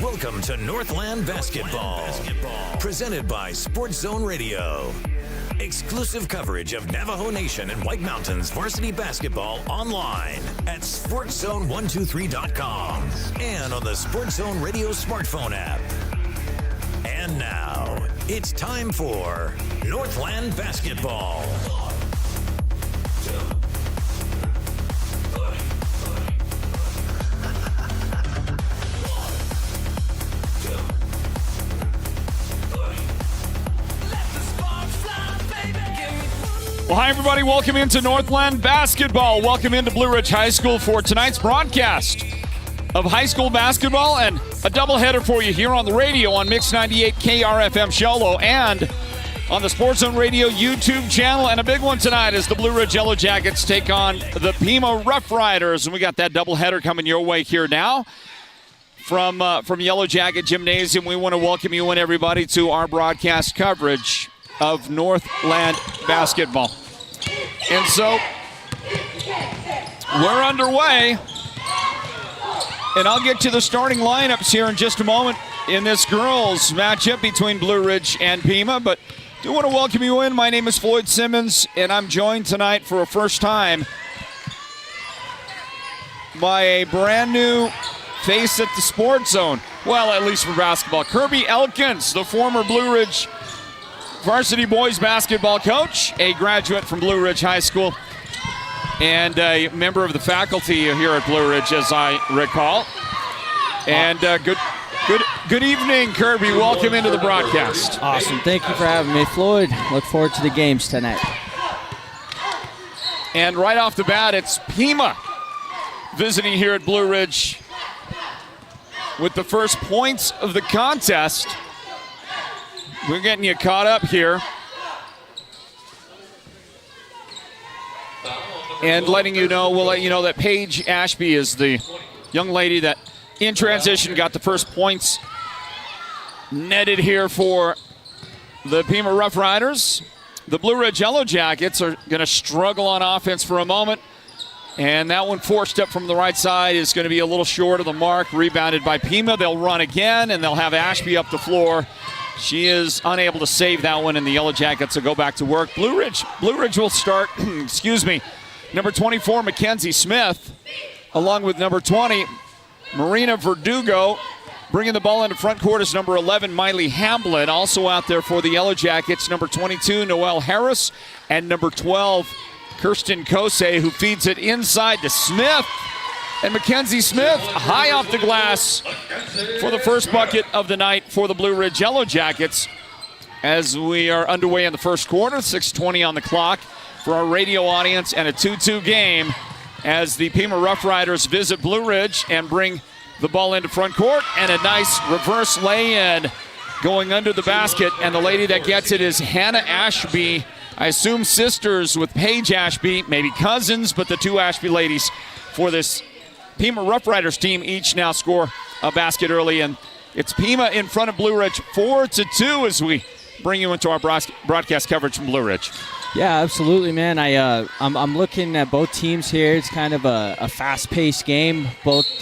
Welcome to Northland Basketball. Presented by Sports Zone Radio. Exclusive coverage of Navajo Nation and White Mountains varsity basketball online at sportszone123.com and on the Sports Zone Radio smartphone app. And now, it's time for Northland Basketball. Well, hi, everybody. Welcome into Northland Basketball. Welcome into Blue Ridge High School for tonight's broadcast of high school basketball and a doubleheader for you here on the radio on Mix 98 KRFM Sholo and on the Sports Zone Radio YouTube channel. And a big one tonight as the Blue Ridge Yellow Jackets take on the Pima Roughriders. And we got that doubleheader coming your way here now. From Yellow Jacket Gymnasium, we want to welcome you and everybody to our broadcast coverage of Northland Basketball. And so we're underway, and I'll get to the starting lineups here in just a moment in this girls matchup between Blue Ridge and Pima, but I do want to welcome you in. My name is Floyd Simmons, and I'm joined tonight for a first time by a brand new face at the Sports Zone. Well, at least for basketball. Kirby Elkins, the former Blue Ridge varsity boys basketball coach, a graduate from Blue Ridge High School, and a member of the faculty here at Blue Ridge, as I recall. And good evening, Kirby. Welcome into the broadcast. Awesome. Thank you for having me, Floyd. Look forward to the games tonight. And right off the bat, it's Pima visiting here at Blue Ridge with the first points of the contest. We're getting you caught up here. And we'll let you know that Paige Ashby is the young lady that in transition got the first points netted here for the Pima Roughriders. The Blue Ridge Yellow Jackets are going to struggle on offense for a moment. And that one forced up from the right side is going to be a little short of the mark. Rebounded by Pima. They'll run again, and they'll have Ashby up the floor. She is unable to save that one, and the Yellow Jackets will go back to work. Blue Ridge will start, number 24, Mackenzie Smith, along with number 20, Marina Verdugo. Bringing the ball into front court is number 11, Miley Hamblin. Also out there for the Yellow Jackets, number 22, Noelle Harris, and number 12, Kirsten Kose, who feeds it inside to Smith. And Mackenzie Smith high off the glass for the first bucket of the night for the Blue Ridge Yellow Jackets as we are underway in the first quarter. 6:20 on the clock for our radio audience, and a 2-2 game as the Pima Roughriders visit Blue Ridge and bring the ball into front court, and a nice reverse lay-in going under the basket, and the lady that gets it is Hannah Ashby. I assume sisters with Paige Ashby, maybe cousins, but the two Ashby ladies for this Pima Roughriders team each now score a basket early, and it's Pima in front of Blue Ridge 4-2 as we bring you into our broadcast coverage from Blue Ridge. Yeah, absolutely, man. I'm looking at both teams here. It's kind of a fast-paced game.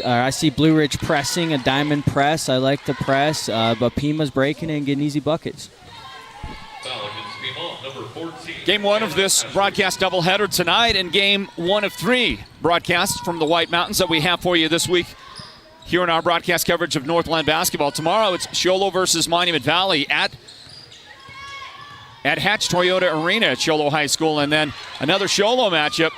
I see Blue Ridge pressing a diamond press. I like the press, but Pima's breaking and getting easy buckets. Game one of this broadcast doubleheader tonight, and game one of three broadcasts from the White Mountains that we have for you this week here in our broadcast coverage of Northland Basketball. Tomorrow it's Sholo versus Monument Valley at Hatch Toyota Arena at Sholo High School, and then another Sholo matchup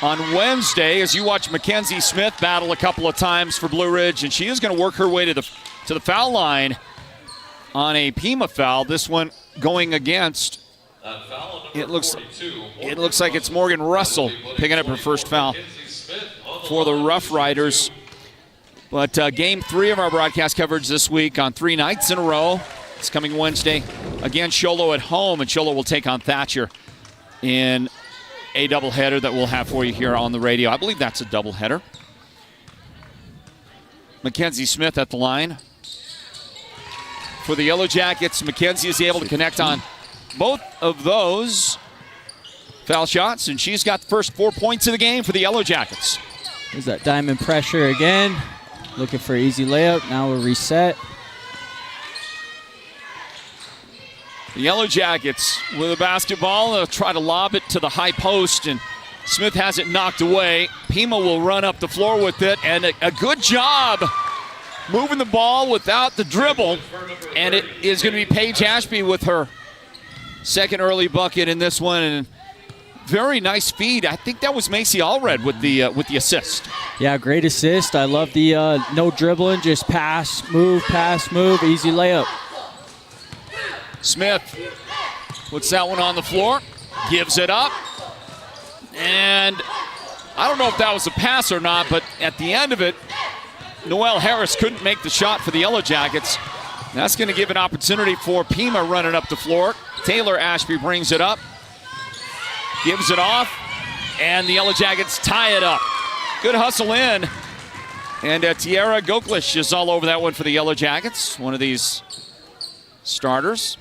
on Wednesday as you watch Mackenzie Smith battle a couple of times for Blue Ridge, and she is going to work her way to the foul line on a Pima foul. This one going against, it looks like it's Morgan Russell picking up her first foul for the Roughriders. But game three of our broadcast coverage this week on 3 nights in a row. It's coming Wednesday. Again, Sholo at home, and Sholo will take on Thatcher in a doubleheader that we'll have for you here on the radio. I believe that's a doubleheader. Mackenzie Smith at the line. For the Yellow Jackets, Mackenzie is able to connect on both of those foul shots, and she's got the first 4 points of the game for the Yellow Jackets. There's that diamond pressure again. looking for an easy layup. Now we'll reset. The Yellow Jackets with a basketball. They'll try to lob it to the high post, and Smith has it knocked away. Pima will run up the floor with it, and a good job moving the ball without the dribble. And it is going to be Paige Ashby with her second early bucket in this one. And very nice feed. I think that was Macy Allred with the assist. Yeah, great assist. I love the no dribbling, just pass, move, easy layup. Smith puts that one on the floor, gives it up, and I don't know if that was a pass or not, but at the end of it, Noelle Harris couldn't make the shot for the Yellow Jackets. That's going to give an opportunity for Pima running up the floor. Taylor Ashby brings it up, gives it off, and the Yellow Jackets tie it up. Good hustle in, and Tiara Goklish is all over that one for the Yellow Jackets, one of these starters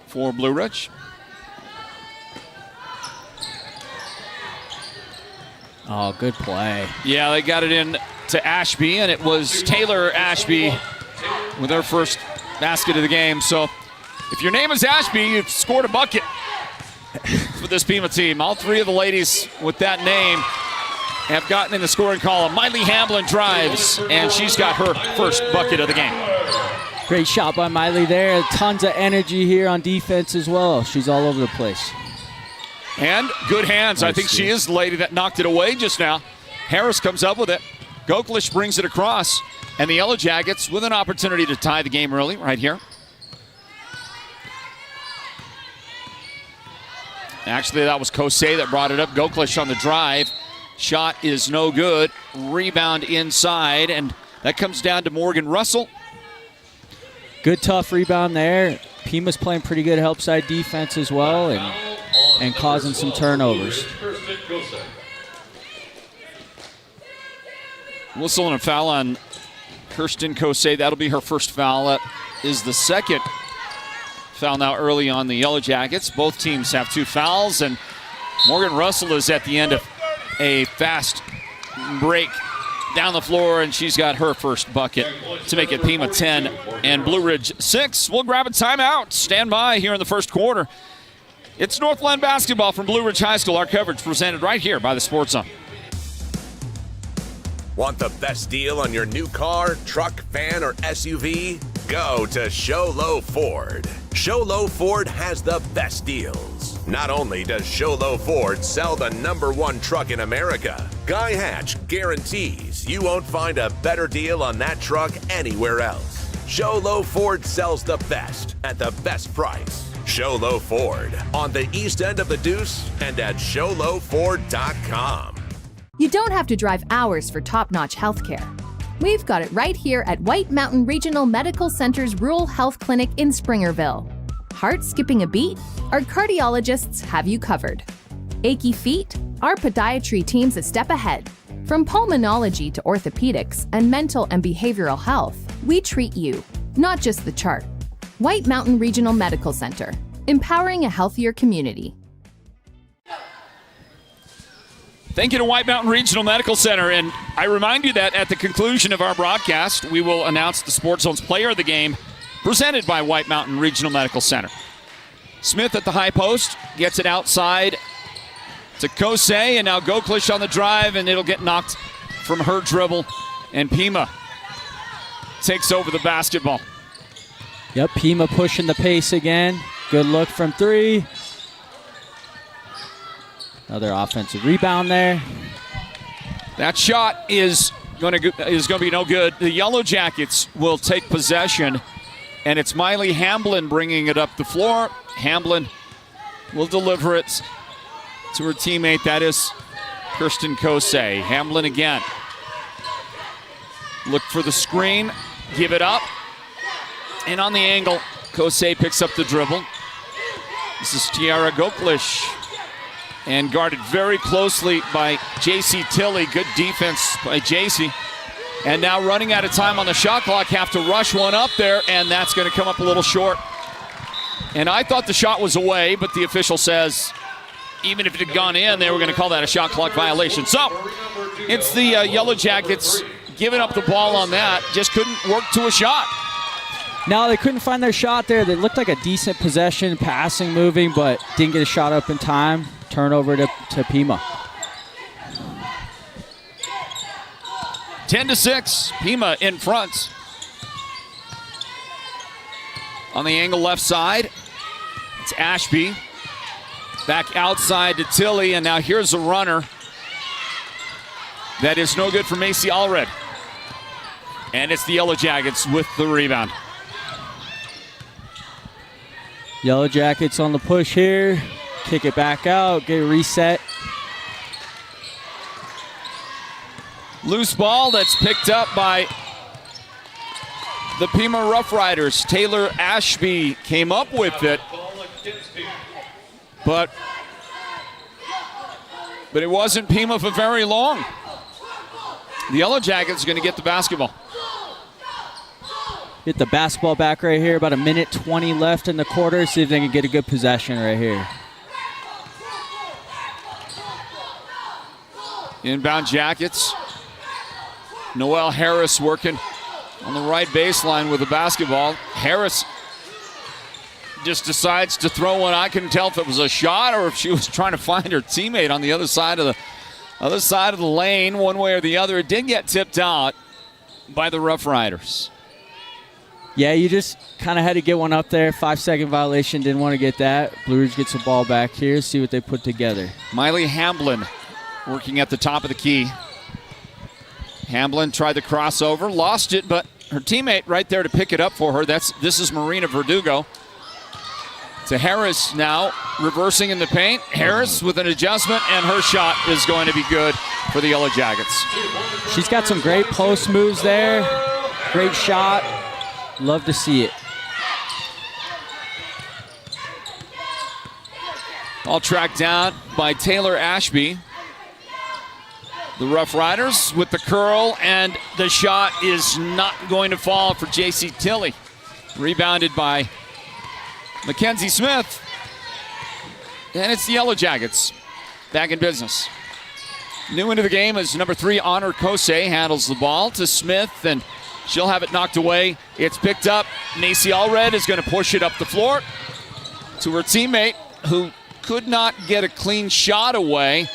for Blue Ridge. Oh, good play. Yeah, they got it in to Ashby, and it was Taylor Ashby with her first basket of the game. So if your name is Ashby, you've scored a bucket for this Pima team. All three of the ladies with that name have gotten in the scoring column. Miley Hamblin drives, and she's got her first bucket of the game. Great shot by Miley there. Tons of energy here on defense as well. She's all over the place. And good hands. I think she is the lady that knocked it away just now. Harris comes up with it. Goklish brings it across. And the Yellow Jackets with an opportunity to tie the game early right here. Actually, that was Kosei that brought it up. Goklish on the drive. Shot is no good. Rebound inside. And that comes down to Morgan Russell. Good tough rebound there. Pima's playing pretty good help side defense as well and causing some turnovers. Whistle and a foul on Kirsten Kosei. That'll be her first foul. That is the second foul now early on the Yellow Jackets. Both teams have 2 fouls, and Morgan Russell is at the end of a fast break down the floor, and she's got her first bucket to make it Pima 10 and Blue Ridge 6. We'll grab a timeout. Stand by here in the first quarter. It's Northland basketball from Blue Ridge High School. Our coverage presented right here by the Sports Zone. Want the best deal on your new car, truck, van, or SUV? Go to Show Low Ford. Show Low Ford has the best deals. Not only does Show Low Ford sell the #1 truck in America, Guy Hatch guarantees you won't find a better deal on that truck anywhere else. Show Low Ford sells the best at the best price. Show Low Ford on the east end of the Deuce and at showlowford.com. You don't have to drive hours for top-notch healthcare. We've got it right here at White Mountain Regional Medical Center's Rural Health Clinic in Springerville. Heart skipping a beat? Our cardiologists have you covered. Achy feet? Our podiatry team's a step ahead. From pulmonology to orthopedics and mental and behavioral health, we treat you, not just the chart. White Mountain Regional Medical Center, empowering a healthier community. Thank you to White Mountain Regional Medical Center, and I remind you that at the conclusion of our broadcast, we will announce the Sports Zone's player of the game, presented by White Mountain Regional Medical Center. Smith at the high post, gets it outside to Kosei, and now Goklish on the drive, and it'll get knocked from her dribble, and Pima takes over the basketball. Yep, Pima pushing the pace again. Good look from 3. Another offensive rebound there. That shot is going to be no good. The Yellow Jackets will take possession, and it's Miley Hamblin bringing it up the floor. Hamblin will deliver it to her teammate. That is Kirsten Kosei. Hamblin again. Look for the screen. Give it up. And on the angle, Kosei picks up the dribble. This is Tiara Goklish. And guarded very closely by J.C. Tilley. Good defense by J.C. And now running out of time on the shot clock. Have to rush one up there, and that's going to come up a little short. And I thought the shot was away, but the official says even if it had gone in, they were going to call that a shot clock violation. So it's the Yellow Jackets giving up the ball on that. Just couldn't work to a shot. No, they couldn't find their shot there. They looked like a decent possession, passing, moving, but didn't get a shot up in time. Turnover to Pima. 10-6, Pima in front. On the angle left side, it's Ashby. Back outside to Tilly, and now here's a runner. That is no good for Macy Allred. And it's the Yellow Jackets with the rebound. Yellow Jackets on the push here. Kick it back out, get it reset. Loose ball that's picked up by the Pima Roughriders. Taylor Ashby came up with it. But it wasn't Pima for very long. The Yellow Jackets are going to get the basketball. Get the basketball back right here. About 1:20 left in the quarter. See if they can get a good possession right here. Inbound Jackets. Noel Harris working on the right baseline with the basketball. Harris just decides to throw one. I couldn't tell if it was a shot or if she was trying to find her teammate on the other side of the lane, one way or the other. It did get tipped out by the Rough Riders. Yeah, you just kind of had to get one up there. 5-second violation, didn't want to get that. Blue Ridge gets the ball back here, see what they put together. Miley Hamblin working at the top of the key. Hamblin tried the crossover, lost it, but her teammate right there to pick it up for her. This is Marina Verdugo. To Harris now, reversing in the paint. Harris with an adjustment, and her shot is going to be good for the Yellow Jackets. She's got some great post moves there. Great shot. Love to see it. All tracked down by Taylor Ashby. The Rough Riders with the curl, and the shot is not going to fall for J.C. Tilly. Rebounded by Mackenzie Smith. And it's the Yellow Jackets back in business. New into the game is number 3, Honor Kosei, handles the ball to Smith, and she'll have it knocked away. It's picked up. Macy Allred is going to push it up the floor to her teammate, who could not get a clean shot away.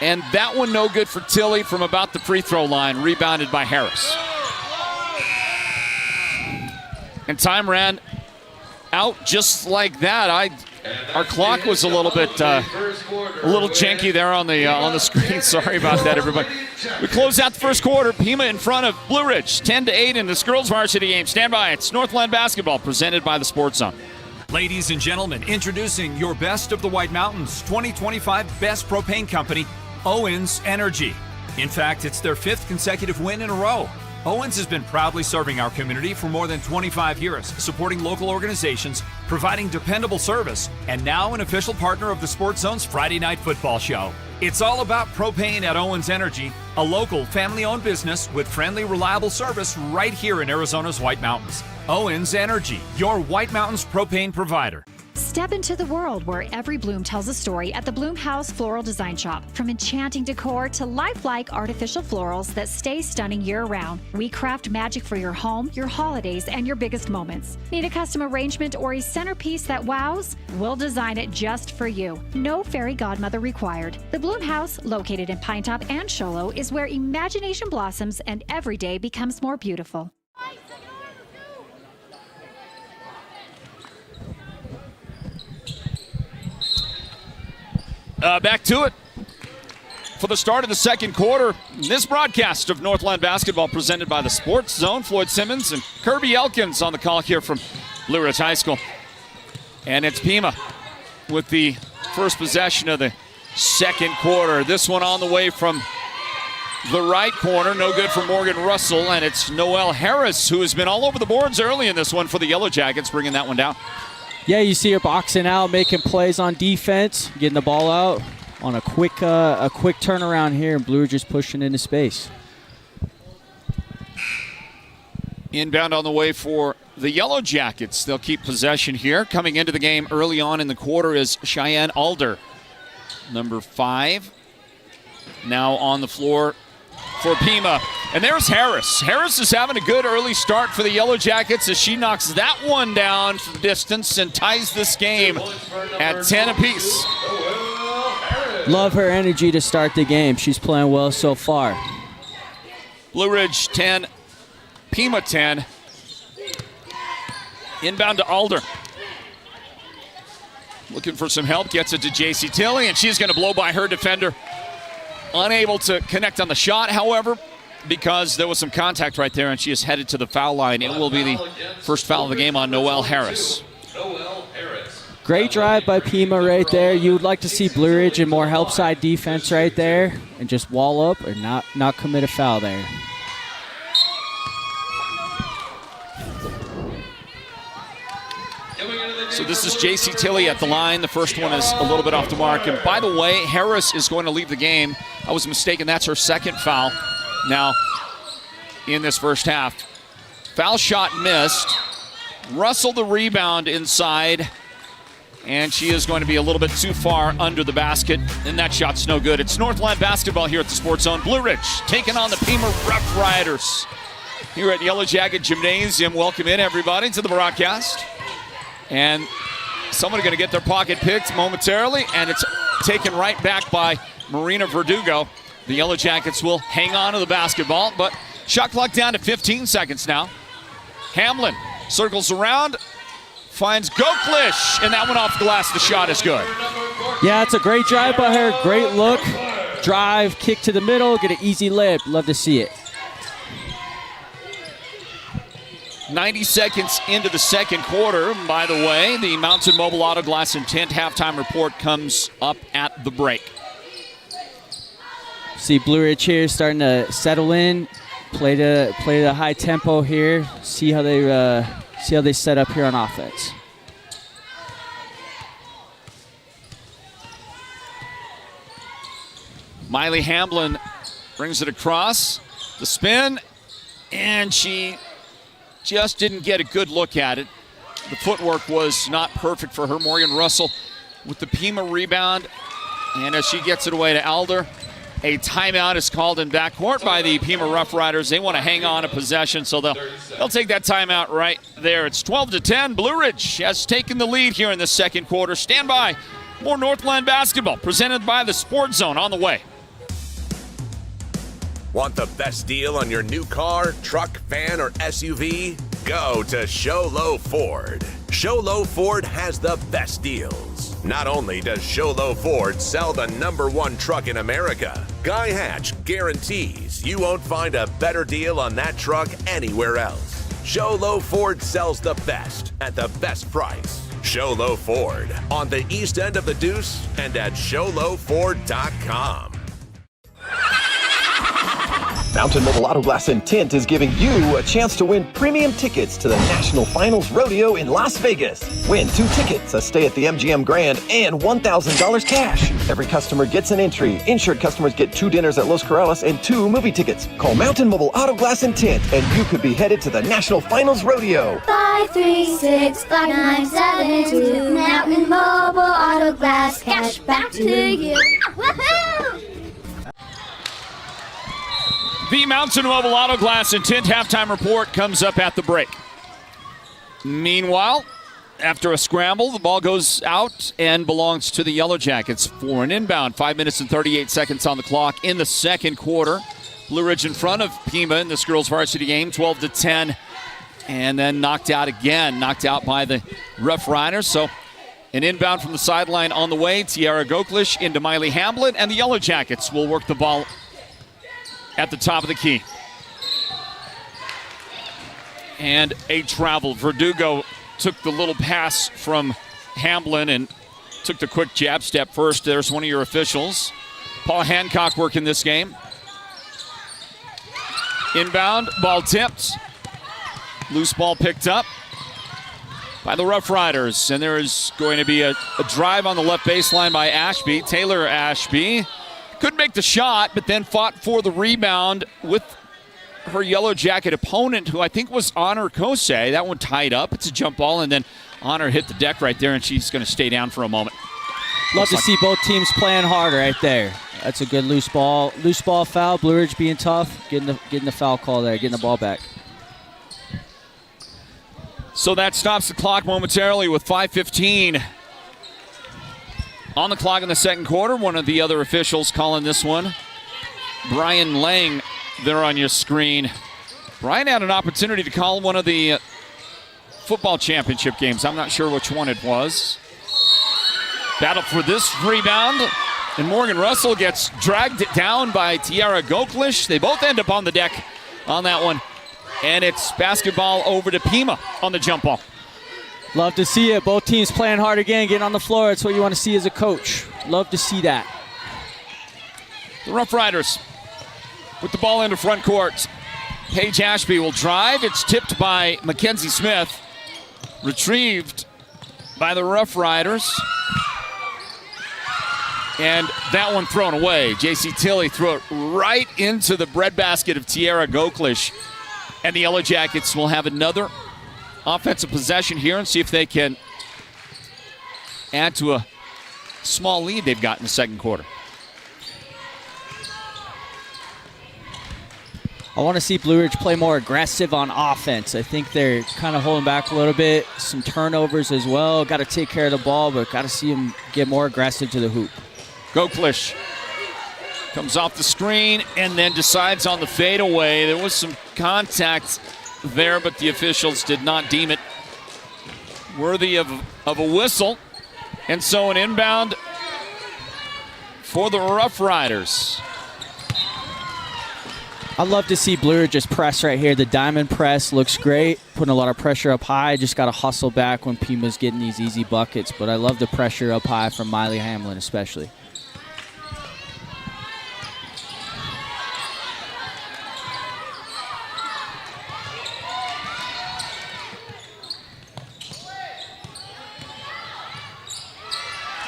And that one no good for Tilly from about the free throw line, rebounded by Harris. And time ran out just like that. Our clock was a little bit, a little janky there on the screen. Sorry about that, everybody. We close out the first quarter. Pima in front of Blue Ridge, 10-8 in this girls varsity game. Stand by. It's Northland basketball presented by the Sports Zone. Ladies and gentlemen, introducing your best of the White Mountains 2025 Best Propane Company, Owens Energy. In fact, it's their 5th consecutive win in a row. Owens has been proudly serving our community for more than 25 years, supporting local organizations, providing dependable service, and now an official partner of the Sports Zone's Friday Night Football show. It's all about propane at Owens Energy, a local family-owned business with friendly, reliable service right here in Arizona's White Mountains. Owens Energy, your White Mountains propane provider. Step into the world where every bloom tells a story at the Bloom House Floral Design Shop. From enchanting decor to lifelike artificial florals that stay stunning year-round, we craft magic for your home, your holidays, and your biggest moments. Need a custom arrangement or a centerpiece that wows? We'll design it just for you. No fairy godmother required. The Bloom House, located in Pinetop and Sholo, is where imagination blossoms and every day becomes more beautiful. Back to it for the start of the second quarter. This broadcast of Northland basketball presented by the Sports Zone. Floyd Simmons and Kirby Elkins on the call here from Blue Ridge High School. And it's Pima with the first possession of the second quarter. This one on the way from the right corner. No good for Morgan Russell. And it's Noelle Harris, who has been all over the boards early in this one for the Yellow Jackets, bringing that one down. Yeah, you see her boxing out, making plays on defense, getting the ball out on a quick turnaround here, and Blue just pushing into space. Inbound on the way for the Yellow Jackets. They'll keep possession here. Coming into the game early on in the quarter is Cheyenne Alder, number 5. Now on the floor for Pima. And there's Harris. Harris is having a good early start for the Yellow Jackets as she knocks that one down from distance and ties this game at 10 apiece. Love her energy to start the game. She's playing well so far. Blue Ridge 10, Pima 10. Inbound to Alder. Looking for some help, gets it to JC Tilley, and she's going to blow by her defender. Unable to connect on the shot, however, because there was some contact right there, and she is headed to the foul line. It will be the first foul of the game on Noelle Harris. Great drive by Pima right there. You would like to see Blue Ridge and more help side defense right there and just wall up or not commit a foul there. So this is JC Tilley at the line. The first one is a little bit off the mark. And by the way, Harris is going to leave the game. I was mistaken. That's her second foul now in this first half. Foul shot missed. Russell the rebound inside. And she is going to be a little bit too far under the basket. And that shot's no good. It's Northland basketball here at the Sports Zone. Blue Ridge taking on the Pima Roughriders here at Yellow Jacket Gymnasium. Welcome in, everybody, to the broadcast. And someone going to get their pocket picked momentarily, and it's taken right back by Marina Verdugo. The Yellow Jackets will hang on to the basketball, but shot clock down to 15 seconds now. Hamlin circles around, finds Goklish, and that one off the glass. The shot is good. Yeah, it's a great drive by her. Great look. Drive, kick to the middle, get an easy layup. Love to see it. 90 seconds into the second quarter. By the way, the Mountain Mobile Auto Glass and Tint halftime report comes up at the break. See Blue Ridge here starting to settle in, play the high tempo here. See how they set up here on offense. Miley Hamblin brings it across, the spin, and she just didn't get a good look at it. The footwork was not perfect for her. Morgan Russell with the Pima rebound. And as she gets it away to Alder, a timeout is called in backcourt by the Pima Roughriders. They want to hang on to possession, so they'll take that timeout right there. It's 12-10. Blue Ridge has taken the lead here in the second quarter. Stand by. More Northland basketball presented by the Sports Zone on the way. Want the best deal on your new car, truck, van, or SUV? Go to Show Low Ford. Show Low Ford has the best deals. Not only does Show Low Ford sell the #1 truck in America, Guy Hatch guarantees you won't find a better deal on that truck anywhere else. Show Low Ford sells the best at the best price. Show Low Ford on the east end of the Deuce and at ShowLowFord.com. Mountain Mobile Auto Glass and Tint is giving you a chance to win premium tickets to the National Finals Rodeo in Las Vegas. Win 2 tickets, a stay at the MGM Grand, and $1,000 cash. Every customer gets an entry. Insured customers get 2 dinners at Los Corrales and 2 movie tickets. Call Mountain Mobile Auto Glass and Tint, and you could be headed to the National Finals Rodeo. 536-5972. Mountain Mobile Auto Glass, cash back to you. Woohoo! The Mountain Mobile Auto Glass and Tint halftime report comes up at the break. Meanwhile, after a scramble, the ball goes out and belongs to the Yellow Jackets for an inbound. 5 minutes and 38 seconds on the clock in the second quarter. Blue Ridge in front of Pima in this girls varsity game, 12-10, and then knocked out again, knocked out by the Roughriders. So an inbound from the sideline on the way. Tiara Goklish into Miley Hamblin, and the Yellow Jackets will work the ball at the top of the key. And a travel. Verdugo took the little pass from Hamblin and took the quick jab step first. There's one of your officials. Paul Hancock working this game. Inbound, ball tipped. Loose ball picked up by the Roughriders. And there is going to be a drive on the left baseline by Ashby. Taylor Ashby couldn't make the shot, but then fought for the rebound with her Yellow Jacket opponent, who I think was Honor Kosei. That one tied up. It's a jump ball, and then Honor hit the deck right there, and she's going to stay down for a moment. Love to see both teams playing hard right there. That's a good loose ball. Loose ball foul. Blue Ridge being tough. Getting the foul call there. Getting the ball back. So that stops the clock momentarily with 5:15 on the clock in the second quarter. One of the other officials calling this one, Brian Lang, there on your screen. Brian had an opportunity to call one of the football championship games. I'm not sure which one it was. Battle for this rebound, and Morgan Russell gets dragged down by Tiara Goklish. They both end up on the deck on that one, and it's basketball over to Pima on the jump ball. Love to see it. Both teams playing hard again, getting on the floor. That's what you want to see as a coach. Love to see that. The Rough Riders with the ball into front court. Paige Ashby will drive. It's tipped by Mackenzie Smith. Retrieved by the Rough Riders. And that one thrown away. J.C. Tilley threw it right into the breadbasket of Tiara Goklish. And the Yellow Jackets will have another offensive possession here and see if they can add to a small lead they've got in the second quarter. I want to see Blue Ridge play more aggressive on offense. I think they're kind of holding back a little bit. Some turnovers as well. Got to take care of the ball, but got to see them get more aggressive to the hoop. Goklish comes off the screen and then decides on the fadeaway. There was some contact there, but the officials did not deem it worthy of a whistle. And so an inbound for the Rough Riders. I'd love to see Blue Ridge just press right here. The diamond press looks great, putting a lot of pressure up high. Just got to hustle back when Pima's getting these easy buckets. But I love the pressure up high from Miley Hamlin especially.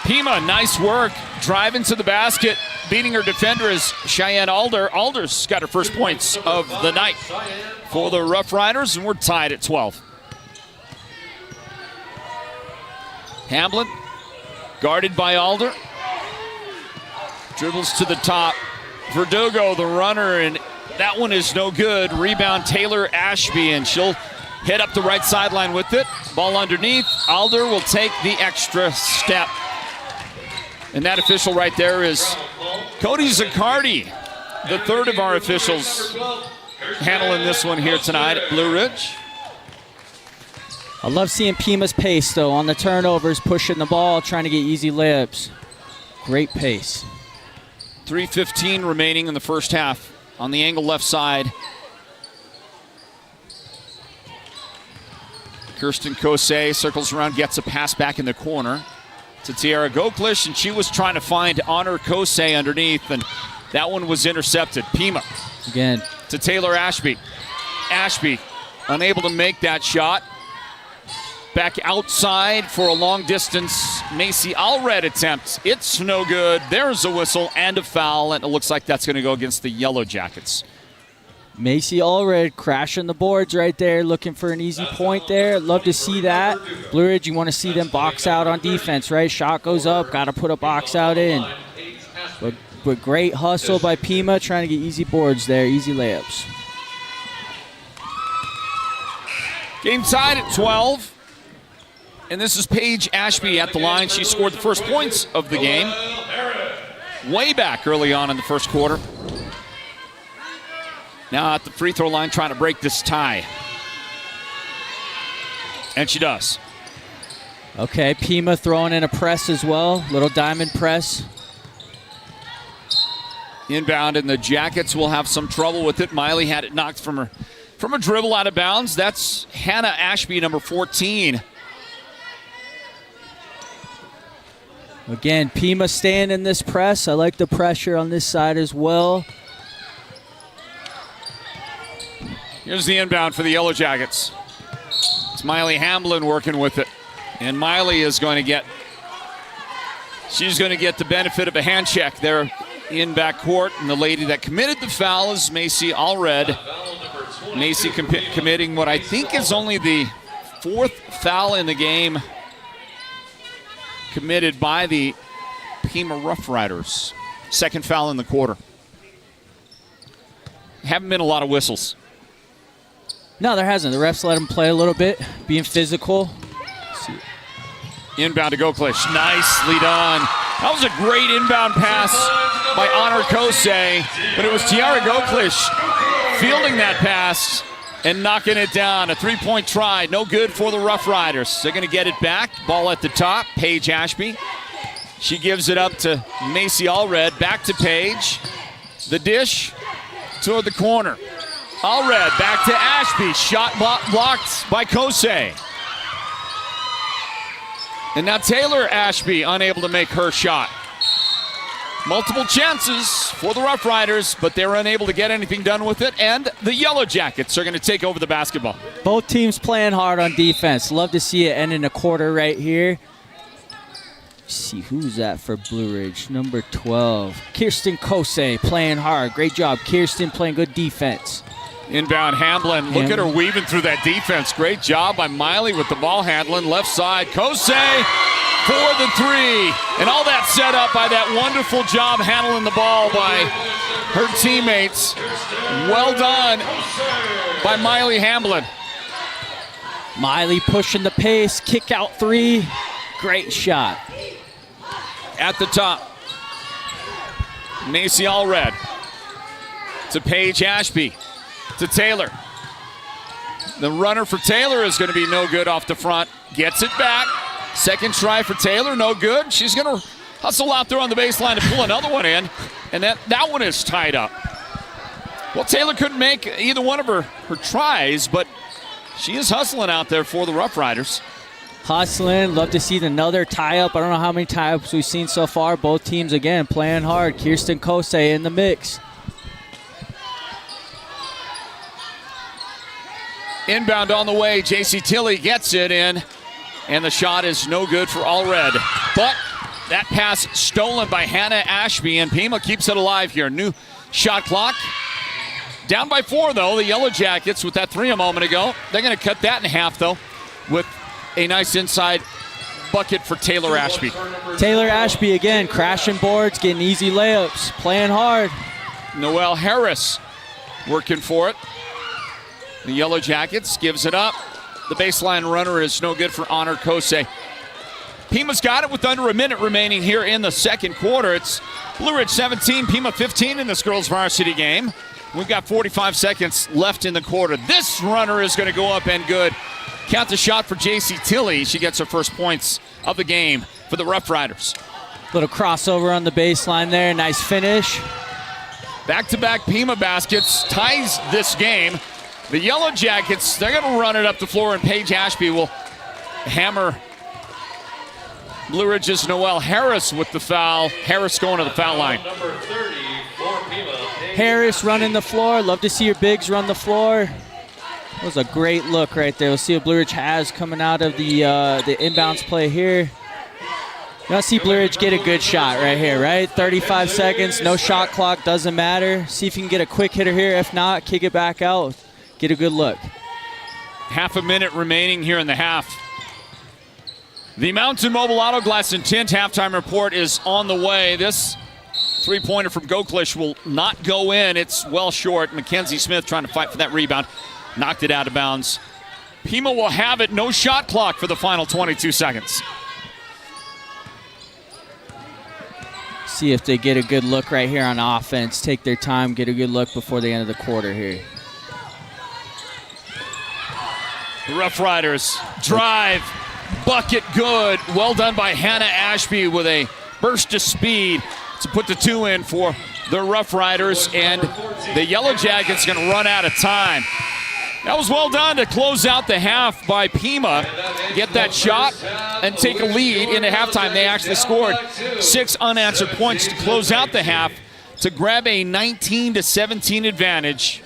Pima, nice work, driving to the basket. Beating her defender is Cheyenne Alder. Alder's got her first points of the night for the Rough Riders, and we're tied at 12. Hamblin, guarded by Alder. Dribbles to the top. Verdugo, the runner, and that one is no good. Rebound, Taylor Ashby, and she'll head up the right sideline with it. Ball underneath. Alder will take the extra step. And that official right there is Cody Zaccardi, the third of our officials handling this one here tonight at Blue Ridge. I love seeing Pima's pace, though, on the turnovers, pushing the ball, trying to get easy layups. Great pace. 3:15 remaining in the first half on the angle left side. Kirsten Kosei circles around, gets a pass back in the corner to Tiara Goklish, and she was trying to find Honor Kosei underneath, and that one was intercepted. Pima again to Taylor Ashby. Ashby unable to make that shot. Back outside for a long distance Macy Allred attempt. It's no good. There's a whistle and a foul, and it looks like that's going to go against the Yellow Jackets. Macy Allred crashing the boards right there, looking for an easy point there. Love to see that. Blue Ridge, you want to see them box out on defense, right? Shot goes up, got to put a box out in. But great hustle by Pima, trying to get easy boards there, easy layups. Game tied at 12. And this is Paige Ashby at the line. She scored the first points of the game way back early on in the first quarter. Now at the free throw line trying to break this tie. And she does. Okay, Pima throwing in a press as well. Little diamond press. Inbound, and the Jackets will have some trouble with it. Miley had it knocked from a dribble out of bounds. That's Hannah Ashby, number 14. Again, Pima staying in this press. I like the pressure on this side as well. Here's the inbound for the Yellow Jackets. It's Miley Hamblin working with it. And Miley is going to get, she's going to get the benefit of a hand check there in backcourt. And the lady that committed the foul is Macy Allred. Macy committing what I think is only the fourth foul in the game committed by the Pima Rough Riders. Second foul in the quarter. Haven't been a lot of whistles. No, there hasn't. The refs let him play a little bit, being physical. Inbound to Goklish. Nicely done. That was a great inbound pass by Honor Kosei, but it was Tiara Goklish fielding that pass and knocking it down. A three-point try, no good for the Roughriders. They're going to get it back. Ball at the top, Paige Ashby. She gives it up to Macy Allred. Back to Paige. The dish toward the corner. Allred back to Ashby. Shot blocked by Kosei. And now Taylor Ashby unable to make her shot. Multiple chances for the Roughriders, but they're unable to get anything done with it. And the Yellow Jackets are going to take over the basketball. Both teams playing hard on defense. Love to see it end in a quarter right here. Let's see who's that for Blue Ridge. Number 12, Kirsten Kosei playing hard. Great job, Kirsten, playing good defense. Inbound Hamblin. Look at her weaving through that defense. Great job by Miley with the ball handling. Left side, Kosei for the three. And all that set up by that wonderful job handling the ball by her teammates. Well done by Miley Hamblin. Miley pushing the pace, kick out three. Great shot. At the top, Macy Allred to Paige Ashby. To Taylor. The runner for Taylor is going to be no good off the front. Gets it back. Second try for Taylor, no good. She's going to hustle out there on the baseline to pull another one in. And that one is tied up. Well, Taylor couldn't make either one of her tries, but she is hustling out there for the Roughriders. Hustling. Love to see another tie-up. I don't know how many tie-ups we've seen so far. Both teams, again, playing hard. Kirsten Kosei in the mix. Inbound on the way. J.C. Tilley gets it in, and the shot is no good for Allred. But that pass stolen by Hannah Ashby, and Pima keeps it alive here. New shot clock. Down by 4, though. The Yellow Jackets with that 3 a moment ago. They're going to cut that in half, though, with a nice inside bucket for Taylor Ashby. Taylor Ashby again, crashing boards, getting easy layups, playing hard. Noelle Harris working for it. The Yellow Jackets gives it up. The baseline runner is no good for Honor Kosei. Pima's got it with under a minute remaining here in the second quarter. It's Blue Ridge 17, Pima 15 in this girls varsity game. We've got 45 seconds left in the quarter. This runner is going to go up and good. Count the shot for J.C. Tilley. She gets her first points of the game for the Roughriders. Little crossover on the baseline there. Nice finish. Back-to-back Pima baskets ties this game. The Yellow Jackets, they're going to run it up the floor, and Paige Ashby will hammer Blue Ridge's Noelle Harris with the foul. Harris going to the foul line. Number 30 for Pima. Harris running the floor. Love to see your bigs run the floor. That was a great look right there. We'll see what Blue Ridge has coming out of the inbounds play here. You want to see Blue Ridge get a good shot right here, right? 35 seconds, no shot clock, doesn't matter. See if you can get a quick hitter here. If not, kick it back out. Get a good look. Half a minute remaining here in the half. The Mountain Mobile Auto Glass and Tint halftime report is on the way. This three-pointer from Goklish will not go in. It's well short. Mackenzie Smith trying to fight for that rebound. Knocked it out of bounds. Pima will have it. No shot clock for the final 22 seconds. See if they get a good look right here on offense. Take their time, get a good look before the end of the quarter here. The Roughriders drive, bucket good. Well done by Hannah Ashby with a burst of speed to put the 2 in for the Roughriders, and the Yellow Jackets going to run out of time. That was well done to close out the half by Pima. Get that shot and take a lead into halftime. They actually scored 6 unanswered points to close out the half to grab a 19-17 advantage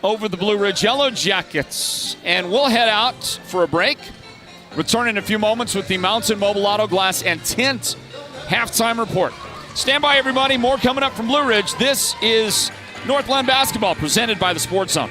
over the Blue Ridge Yellow Jackets. And we'll head out for a break. Return in a few moments with the Mountain Mobile Auto Glass and Tint halftime report. Stand by, everybody. More coming up from Blue Ridge. This is Northland Basketball presented by the Sports Zone.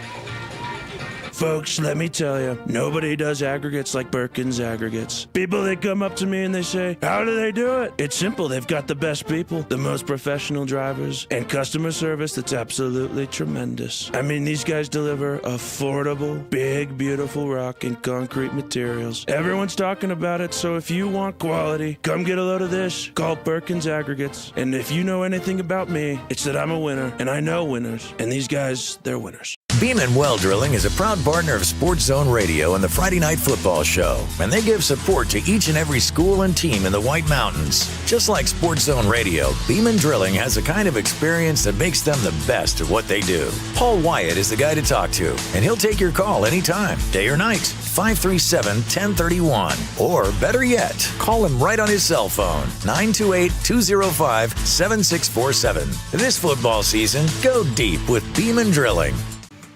Folks, let me tell you, nobody does aggregates like Perkins Aggregates. People, they come up to me and they say, how do they do it? It's simple. They've got the best people, the most professional drivers, and customer service that's absolutely tremendous. I mean, these guys deliver affordable, big, beautiful rock and concrete materials. Everyone's talking about it, so if you want quality, come get a load of this. Call Perkins Aggregates. And if you know anything about me, it's that I'm a winner, and I know winners, and these guys, they're winners. Beam & Well Drilling is a proud partner of Sports Zone Radio and the Friday Night Football Show, and they give support to each and every school and team in the White Mountains. Just like Sports Zone Radio, Beam & Drilling has the kind of experience that makes them the best at what they do. Paul Wyatt is the guy to talk to, and he'll take your call anytime, day or night. 537-1031. Or better yet, call him right on his cell phone, 928-205-7647. This football season, go deep with Beam & Drilling.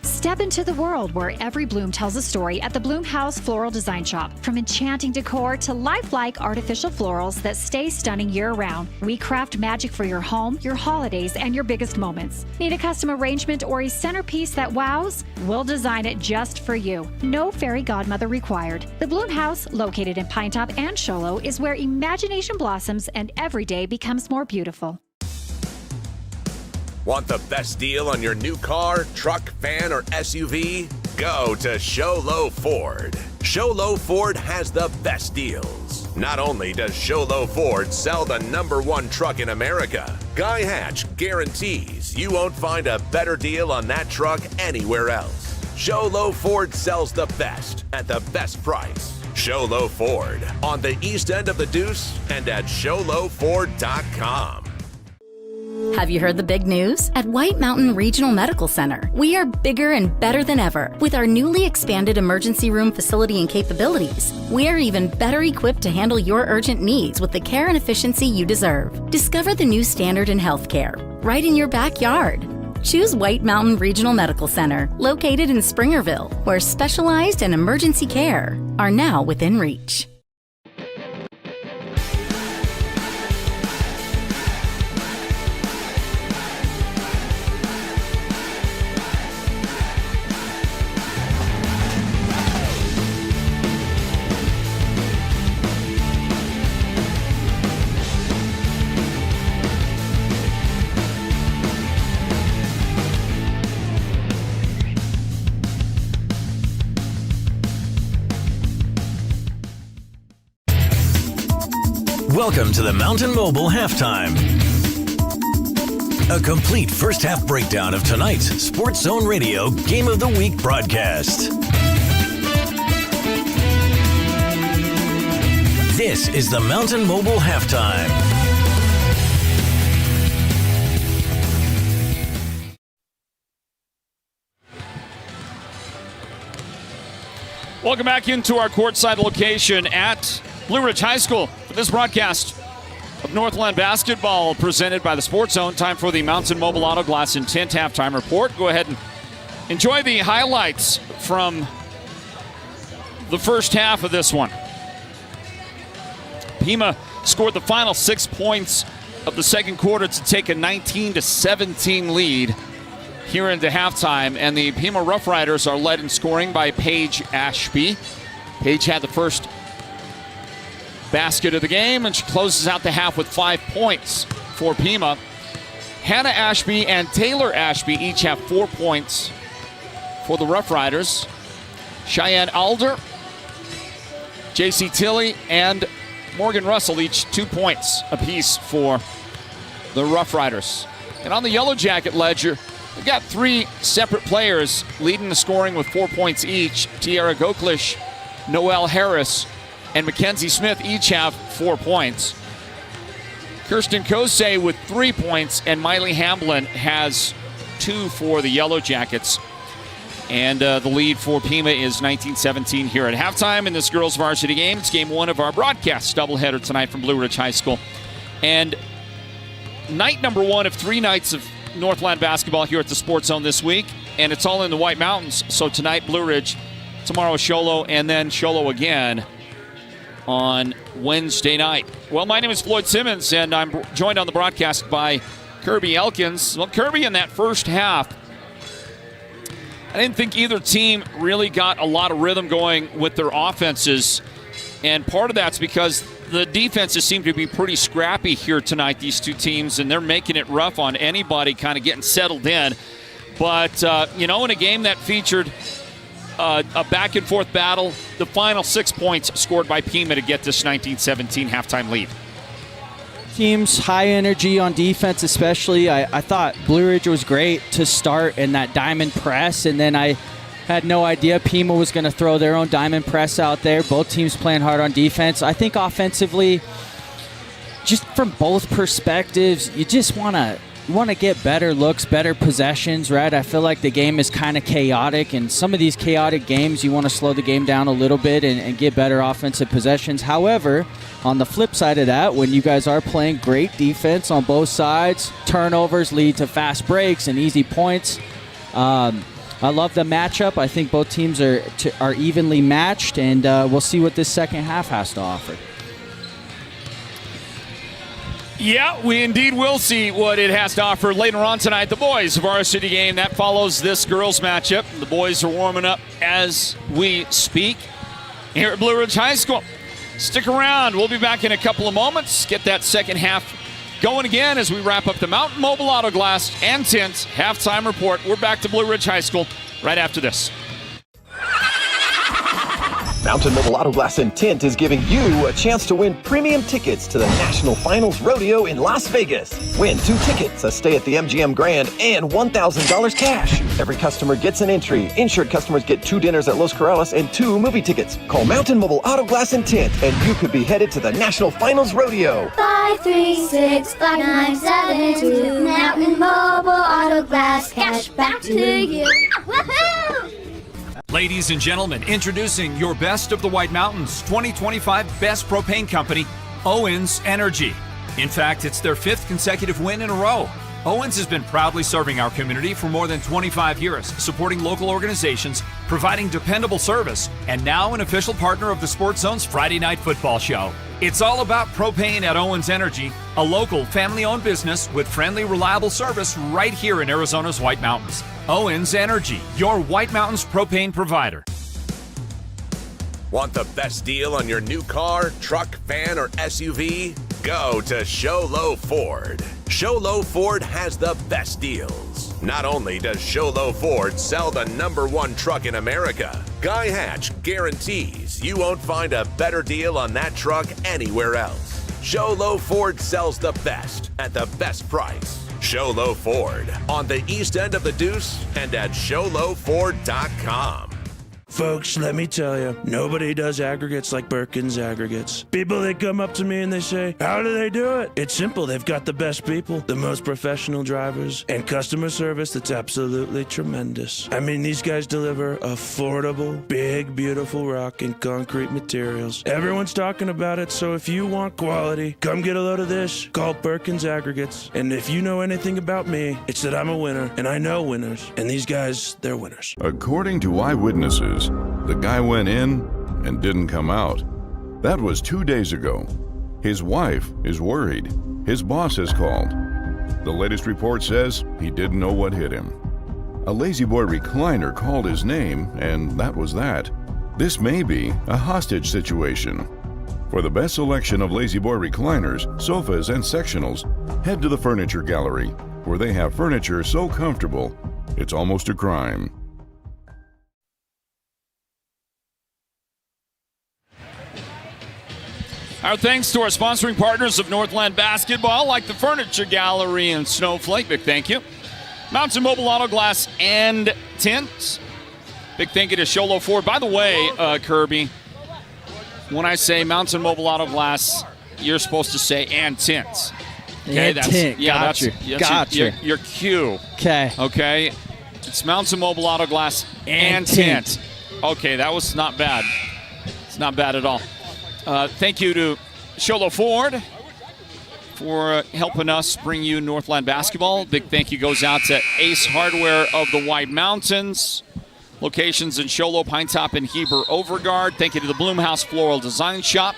Step into the world where every bloom tells a story at the Bloom House Floral Design Shop. From enchanting decor to lifelike artificial florals that stay stunning year-round, we craft magic for your home, your holidays, and your biggest moments. Need a custom arrangement or a centerpiece that wows? We'll design it just for you. No fairy godmother required. The Bloom House, located in Pinetop and Show Low, is where imagination blossoms and every day becomes more beautiful. Want the best deal on your new car, truck, van, or SUV? Go to Show Low Ford. Show Low Ford has the best deals. Not only does Show Low Ford sell the #1 truck in America, Guy Hatch guarantees you won't find a better deal on that truck anywhere else. Show Low Ford sells the best at the best price. Show Low Ford on the east end of the Deuce and at showlowford.com. Have you heard the big news? At White Mountain Regional Medical Center, we are bigger and better than ever. With our newly expanded emergency room facility and capabilities, we are even better equipped to handle your urgent needs with the care and efficiency you deserve. Discover the new standard in healthcare, right in your backyard. Choose White Mountain Regional Medical Center, located in Springerville, where specialized and emergency care are now within reach. Welcome to the Mountain Mobile Halftime. A complete first half breakdown of tonight's Sports Zone Radio Game of the Week broadcast. This is the Mountain Mobile Halftime. Welcome back into our courtside location at Blue Ridge High School for this broadcast of Northland basketball presented by the Sports Zone. Time for the Mountain Mobile Auto Glass and Tint halftime report. Go ahead and enjoy the highlights from the first half of this one. Pima scored the final 6 points of the second quarter to take a 19-17 lead here into halftime, and the Pima Roughriders are led in scoring by Paige Ashby. Paige had the first basket of the game, and she closes out the half with 5 points for Pima. Hannah Ashby and Taylor Ashby each have 4 points for the Roughriders. Cheyenne Alder, J.C. Tilley, and Morgan Russell each 2 points apiece for the Roughriders. And on the Yellow Jacket ledger, we've got 3 separate players leading the scoring with 4 points each. Tiara Goklish, Noelle Harris, and Mackenzie Smith each have 4 points. Kirsten Kosei with 3 points, and Miley Hamblin has 2 for the Yellow Jackets. And the lead for Pima is 19-17 here at halftime in this girls varsity game. It's game 1 of our broadcast doubleheader tonight from Blue Ridge High School. And night number 1 of 3 nights of Northland basketball here at the Sports Zone this week. And it's all in the White Mountains. So tonight, Blue Ridge, tomorrow, Show Low, and then Show Low again on Wednesday night. Well, my name is Floyd Simmons, and I'm joined on the broadcast by Kirby Elkins. Well, Kirby, in that first half, I didn't think either team really got a lot of rhythm going with their offenses. And part of that's because the defenses seem to be pretty scrappy here tonight, these two teams, and they're making it rough on anybody kind of getting settled in. But, in a game that featured a back-and-forth battle, the final 6 points scored by Pima to get this 19-17 halftime lead. Teams high energy on defense, especially. I thought Blue Ridge was great to start in that diamond press, and then I had no idea Pima was going to throw their own diamond press out there. Both teams playing hard on defense. I think offensively, just from both perspectives, you just want to get better looks, better possessions, right? I feel like the game is kind of chaotic, and some of these chaotic games, you want to slow the game down a little bit and get better offensive possessions. However, on the flip side of that, when you guys are playing great defense on both sides, turnovers lead to fast breaks and easy points. I love the matchup. I think both teams are evenly matched, and we'll see what this second half has to offer. Yeah, we indeed will see what it has to offer later on tonight. The boys' varsity game, that follows this girls' matchup. The boys are warming up as we speak here at Blue Ridge High School. Stick around. We'll be back in a couple of moments. Get that second half going again as we wrap up the Mountain Mobile Auto Glass and Tint halftime report. We're back to Blue Ridge High School right after this. Mountain Mobile Auto Glass and Tint is giving you a chance to win premium tickets to the National Finals Rodeo in Las Vegas. Win 2 tickets, a stay at the MGM Grand, and $1,000 cash. Every customer gets an entry. Insured customers get 2 dinners at Los Corrales and 2 movie tickets. Call Mountain Mobile Auto Glass and Tint, and you could be headed to the National Finals Rodeo. 536-5972. Mountain Mobile Auto Glass, cash back to you. Woohoo! Ladies and gentlemen, introducing your best of the White Mountains 2025 Best Propane Company, Owens Energy. In fact, it's their 5th consecutive win in a row. Owens has been proudly serving our community for more than 25 years, supporting local organizations, providing dependable service, and now an official partner of the Sports Zone's Friday Night Football Show. It's all about propane at Owens Energy, a local family-owned business with friendly, reliable service right here in Arizona's White Mountains. Owens Energy, your White Mountains propane provider. Want the best deal on your new car, truck, van, or SUV? Go to Show Low Ford. Show Low Ford has the best deals. Not only does Show Low Ford sell the #1 truck in America, Guy Hatch guarantees you won't find a better deal on that truck anywhere else. Show Low Ford sells the best at the best price. Show Low Ford on the east end of the Deuce and at showlowford.com. Folks, let me tell you, nobody does aggregates like Birkin's Aggregates. People, they come up to me and they say, how do they do it? It's simple. They've got the best people, the most professional drivers, and customer service that's absolutely tremendous. I mean, these guys deliver affordable, big, beautiful rock and concrete materials. Everyone's talking about it, so if you want quality, come get a load of this. Call Birkin's Aggregates. And if you know anything about me, it's that I'm a winner, and I know winners. And these guys, they're winners. According to eyewitnesses, the guy went in and didn't come out. That was 2 days ago. His wife is worried. His boss has called. The latest report says he didn't know what hit him. A Lazy Boy recliner called his name, and that was that. This may be a hostage situation. For the best selection of Lazy Boy recliners, sofas, and sectionals, head to the Furniture Gallery, where they have furniture so comfortable, it's almost a crime. Our thanks to our sponsoring partners of Northland Basketball, like the Furniture Gallery and Snowflake. Big thank you. Mountain Mobile Auto Glass and Tint. Big thank you to Show Low Ford. By the way, Kirby, when I say Mountain Mobile Auto Glass, you're supposed to say and Tint. Okay, and Tint. Yeah, Gotcha. Your cue. Okay. Okay. It's Mountain Mobile Auto Glass and Tint. Okay, that was not bad. It's not bad at all. Thank you to Show Low Ford for helping us bring you Northland basketball. Big thank you goes out to Ace Hardware of the White Mountains. Locations in Show Low, Pine Top, and Heber Overguard. Thank you to the Bloomhouse Floral Design Shop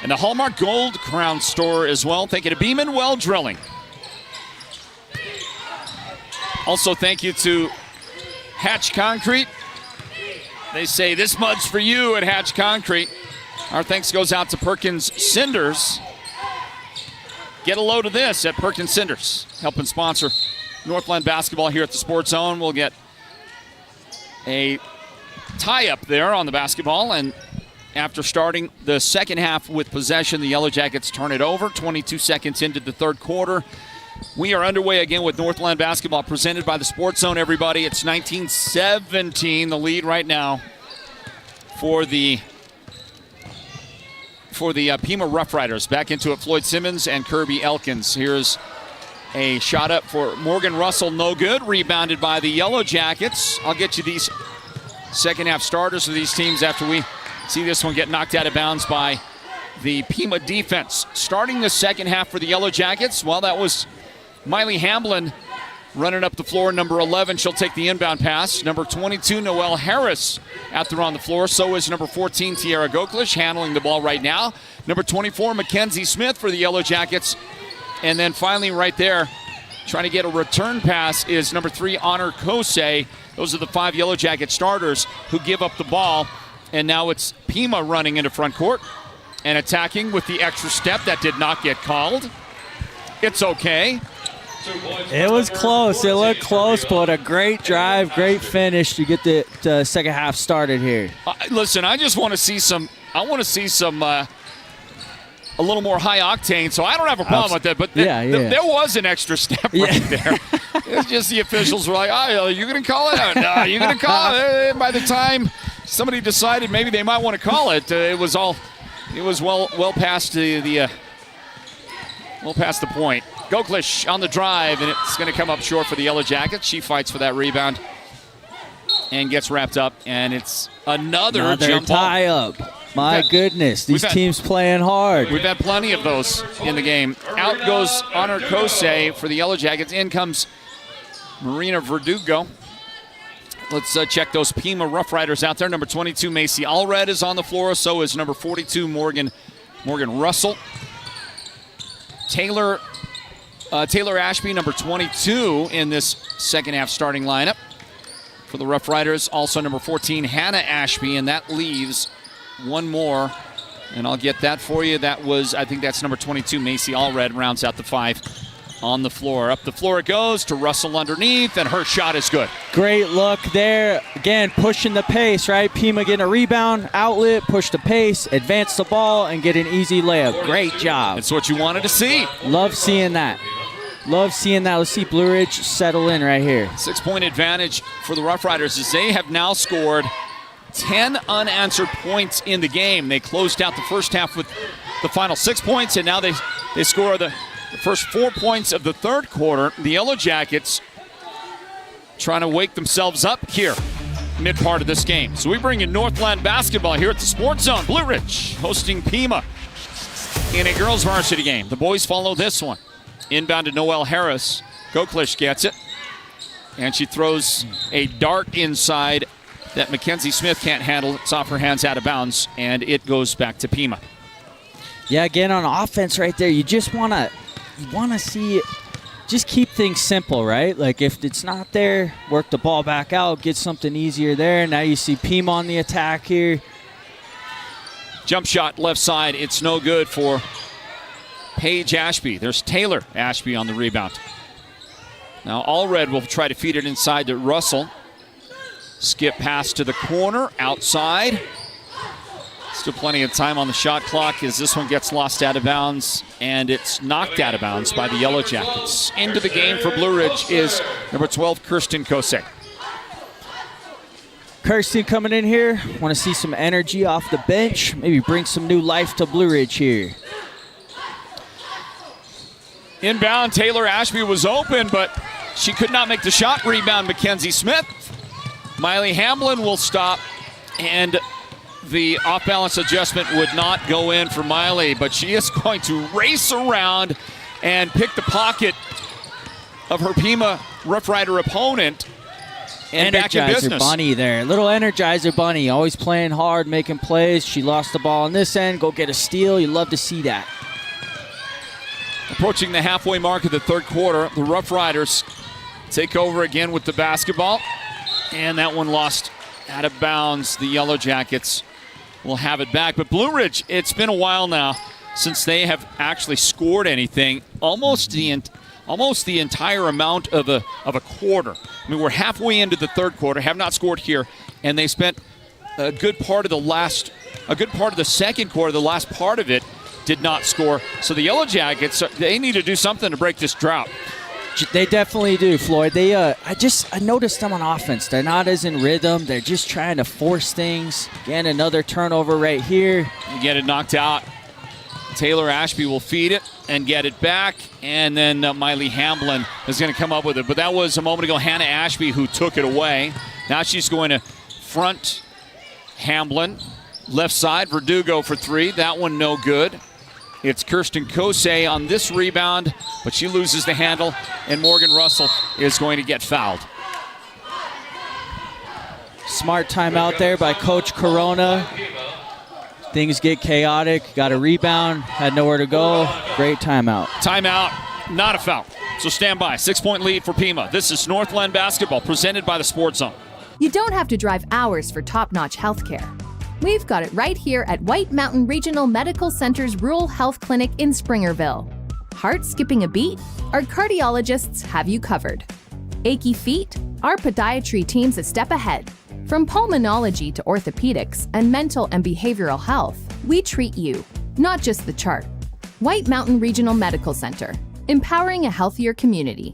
and the Hallmark Gold Crown Store as well. Thank you to Beeman Well Drilling. Also, thank you to Hatch Concrete. They say this mud's for you at Hatch Concrete. Our thanks goes out to Perkins Cinders. Get a load of this at Perkins Cinders, helping sponsor Northland basketball here at the Sports Zone. We'll get a tie-up there on the basketball, and after starting the second half with possession, the Yellow Jackets turn it over. 22 seconds into the third quarter. We are underway again with Northland basketball presented by the Sports Zone, everybody. It's 19-17, the lead right now for the Pima Roughriders. Back into it, Floyd Simmons and Kirby Elkins. Here's a shot up for Morgan Russell, no good. Rebounded by the Yellow Jackets. I'll get you these second half starters of these teams after we see this one get knocked out of bounds by the Pima defense. Starting the second half for the Yellow Jackets, well, that was Miley Hamblin running up the floor. Number 11, she'll take the inbound pass. Number 22, Noelle Harris out there on the floor. So is number 14, Tiara Goklish, handling the ball right now. Number 24, Mackenzie Smith for the Yellow Jackets. And then finally right there, trying to get a return pass is number 3, Honor Kosei. Those are the 5 Yellow Jacket starters who give up the ball. And now it's Pima running into front court and attacking with the extra step. That did not get called. It's okay. It was close. It looked close, but a great drive, great finish to get the second half started here. Listen, I just want to see some. I want to see some a little more high octane. So I don't have a problem with that. But there was an extra step right there. It's just the officials were like, "Oh, you going to call it? No, you going to call it?" By the time somebody decided maybe they might want to call it, it was well past the point. Goklish on the drive, and it's going to come up short for the Yellow Jackets. She fights for that rebound and gets wrapped up, and it's another jump tie up. My goodness, these teams playing hard. We've had plenty of those in the game. Out goes Honor Kosei for the Yellow Jackets. In comes Marina Verdugo. Let's check those Pima Roughriders out there. Number 22, Macy Allred is on the floor. So is number 42, Morgan Russell. Taylor Ashby, number 22 in this second half starting lineup for the Roughriders. Also number 14, Hannah Ashby, and that leaves one more, and I'll get that for you. I think that's number 22, Macy Allred, rounds out the 5 on the floor. Up the floor it goes to Russell underneath, and her shot is good. Great look there. Again, pushing the pace, right? Pima getting a rebound, outlet, push the pace, advance the ball, and get an easy layup. Great job. It's what you wanted to see. Love seeing that. Love seeing that. Let's see Blue Ridge settle in right here. 6-point advantage for the Roughriders as they have now scored 10 unanswered points in the game. They closed out the first half with the final 6 points, and now they score the first 4 points of the third quarter. The Yellow Jackets trying to wake themselves up here mid part of this game. So we bring in Northland basketball here at the Sports Zone. Blue Ridge hosting Pima in a girls varsity game. The boys follow this one. Inbound to Noelle Harris. Goklish gets it. And she throws a dart inside that Mackenzie Smith can't handle. It's off her hands, out of bounds, and it goes back to Pima. Yeah, again, on offense right there, you just want to see it. Just keep things simple, right? Like if it's not there, work the ball back out, get something easier there. Now you see Pima on the attack here. Jump shot left side. It's no good for Paige Ashby. There's Taylor Ashby on the rebound. Now Allred will try to feed it inside to Russell. Skip pass to the corner, outside. Still plenty of time on the shot clock as this one gets lost out of bounds, and it's knocked out of bounds by the Yellow Jackets. Into the game for Blue Ridge is number 12, Kirsten Kosei. Kirsten coming in here. Want to see some energy off the bench. Maybe bring some new life to Blue Ridge here. Inbound, Taylor Ashby was open, but she could not make the shot. Rebound, Mackenzie Smith. Miley Hamblin will stop, and the off-balance adjustment would not go in for Miley, but she is going to race around and pick the pocket of her Pima Rough Rider opponent and back in business. Energizer Bunny there. Little Energizer Bunny, always playing hard, making plays. She lost the ball on this end. Go get a steal. You love to see that. Approaching the halfway mark of the third quarter, the Rough Riders take over again with the basketball. And that one lost out of bounds. The Yellow Jackets will have it back. But Blue Ridge, it's been a while now since they have actually scored anything. Almost the entire amount of a quarter. I mean, we're halfway into the third quarter, have not scored here, and they spent a good part of the second quarter, the last part of it, did not score. So the Yellow Jackets, they need to do something to break this drought. They definitely do, Floyd. I noticed them on offense. They're not as in rhythm. They're just trying to force things. Again, another turnover right here. You get it knocked out. Taylor Ashby will feed it and get it back, and then Miley Hamblin is going to come up with it. But that was a moment ago Hannah Ashby who took it away. Now she's going to front Hamblin. Left side, Verdugo for three. That one no good. It's Kirsten Kosei on this rebound, but she loses the handle, and Morgan Russell is going to get fouled. Smart timeout there by Coach Corona. Things get chaotic. Got a rebound, had nowhere to go. Great timeout. Timeout, not a foul. So stand by. 6-point lead for Pima. This is Northland basketball presented by the Sports Zone. You don't have to drive hours for top-notch healthcare. We've got it right here at White Mountain Regional Medical Center's Rural Health Clinic in Springerville. Heart skipping a beat? Our cardiologists have you covered. Achy feet? Our podiatry team's a step ahead. From pulmonology to orthopedics and mental and behavioral health, we treat you, not just the chart. White Mountain Regional Medical Center, empowering a healthier community.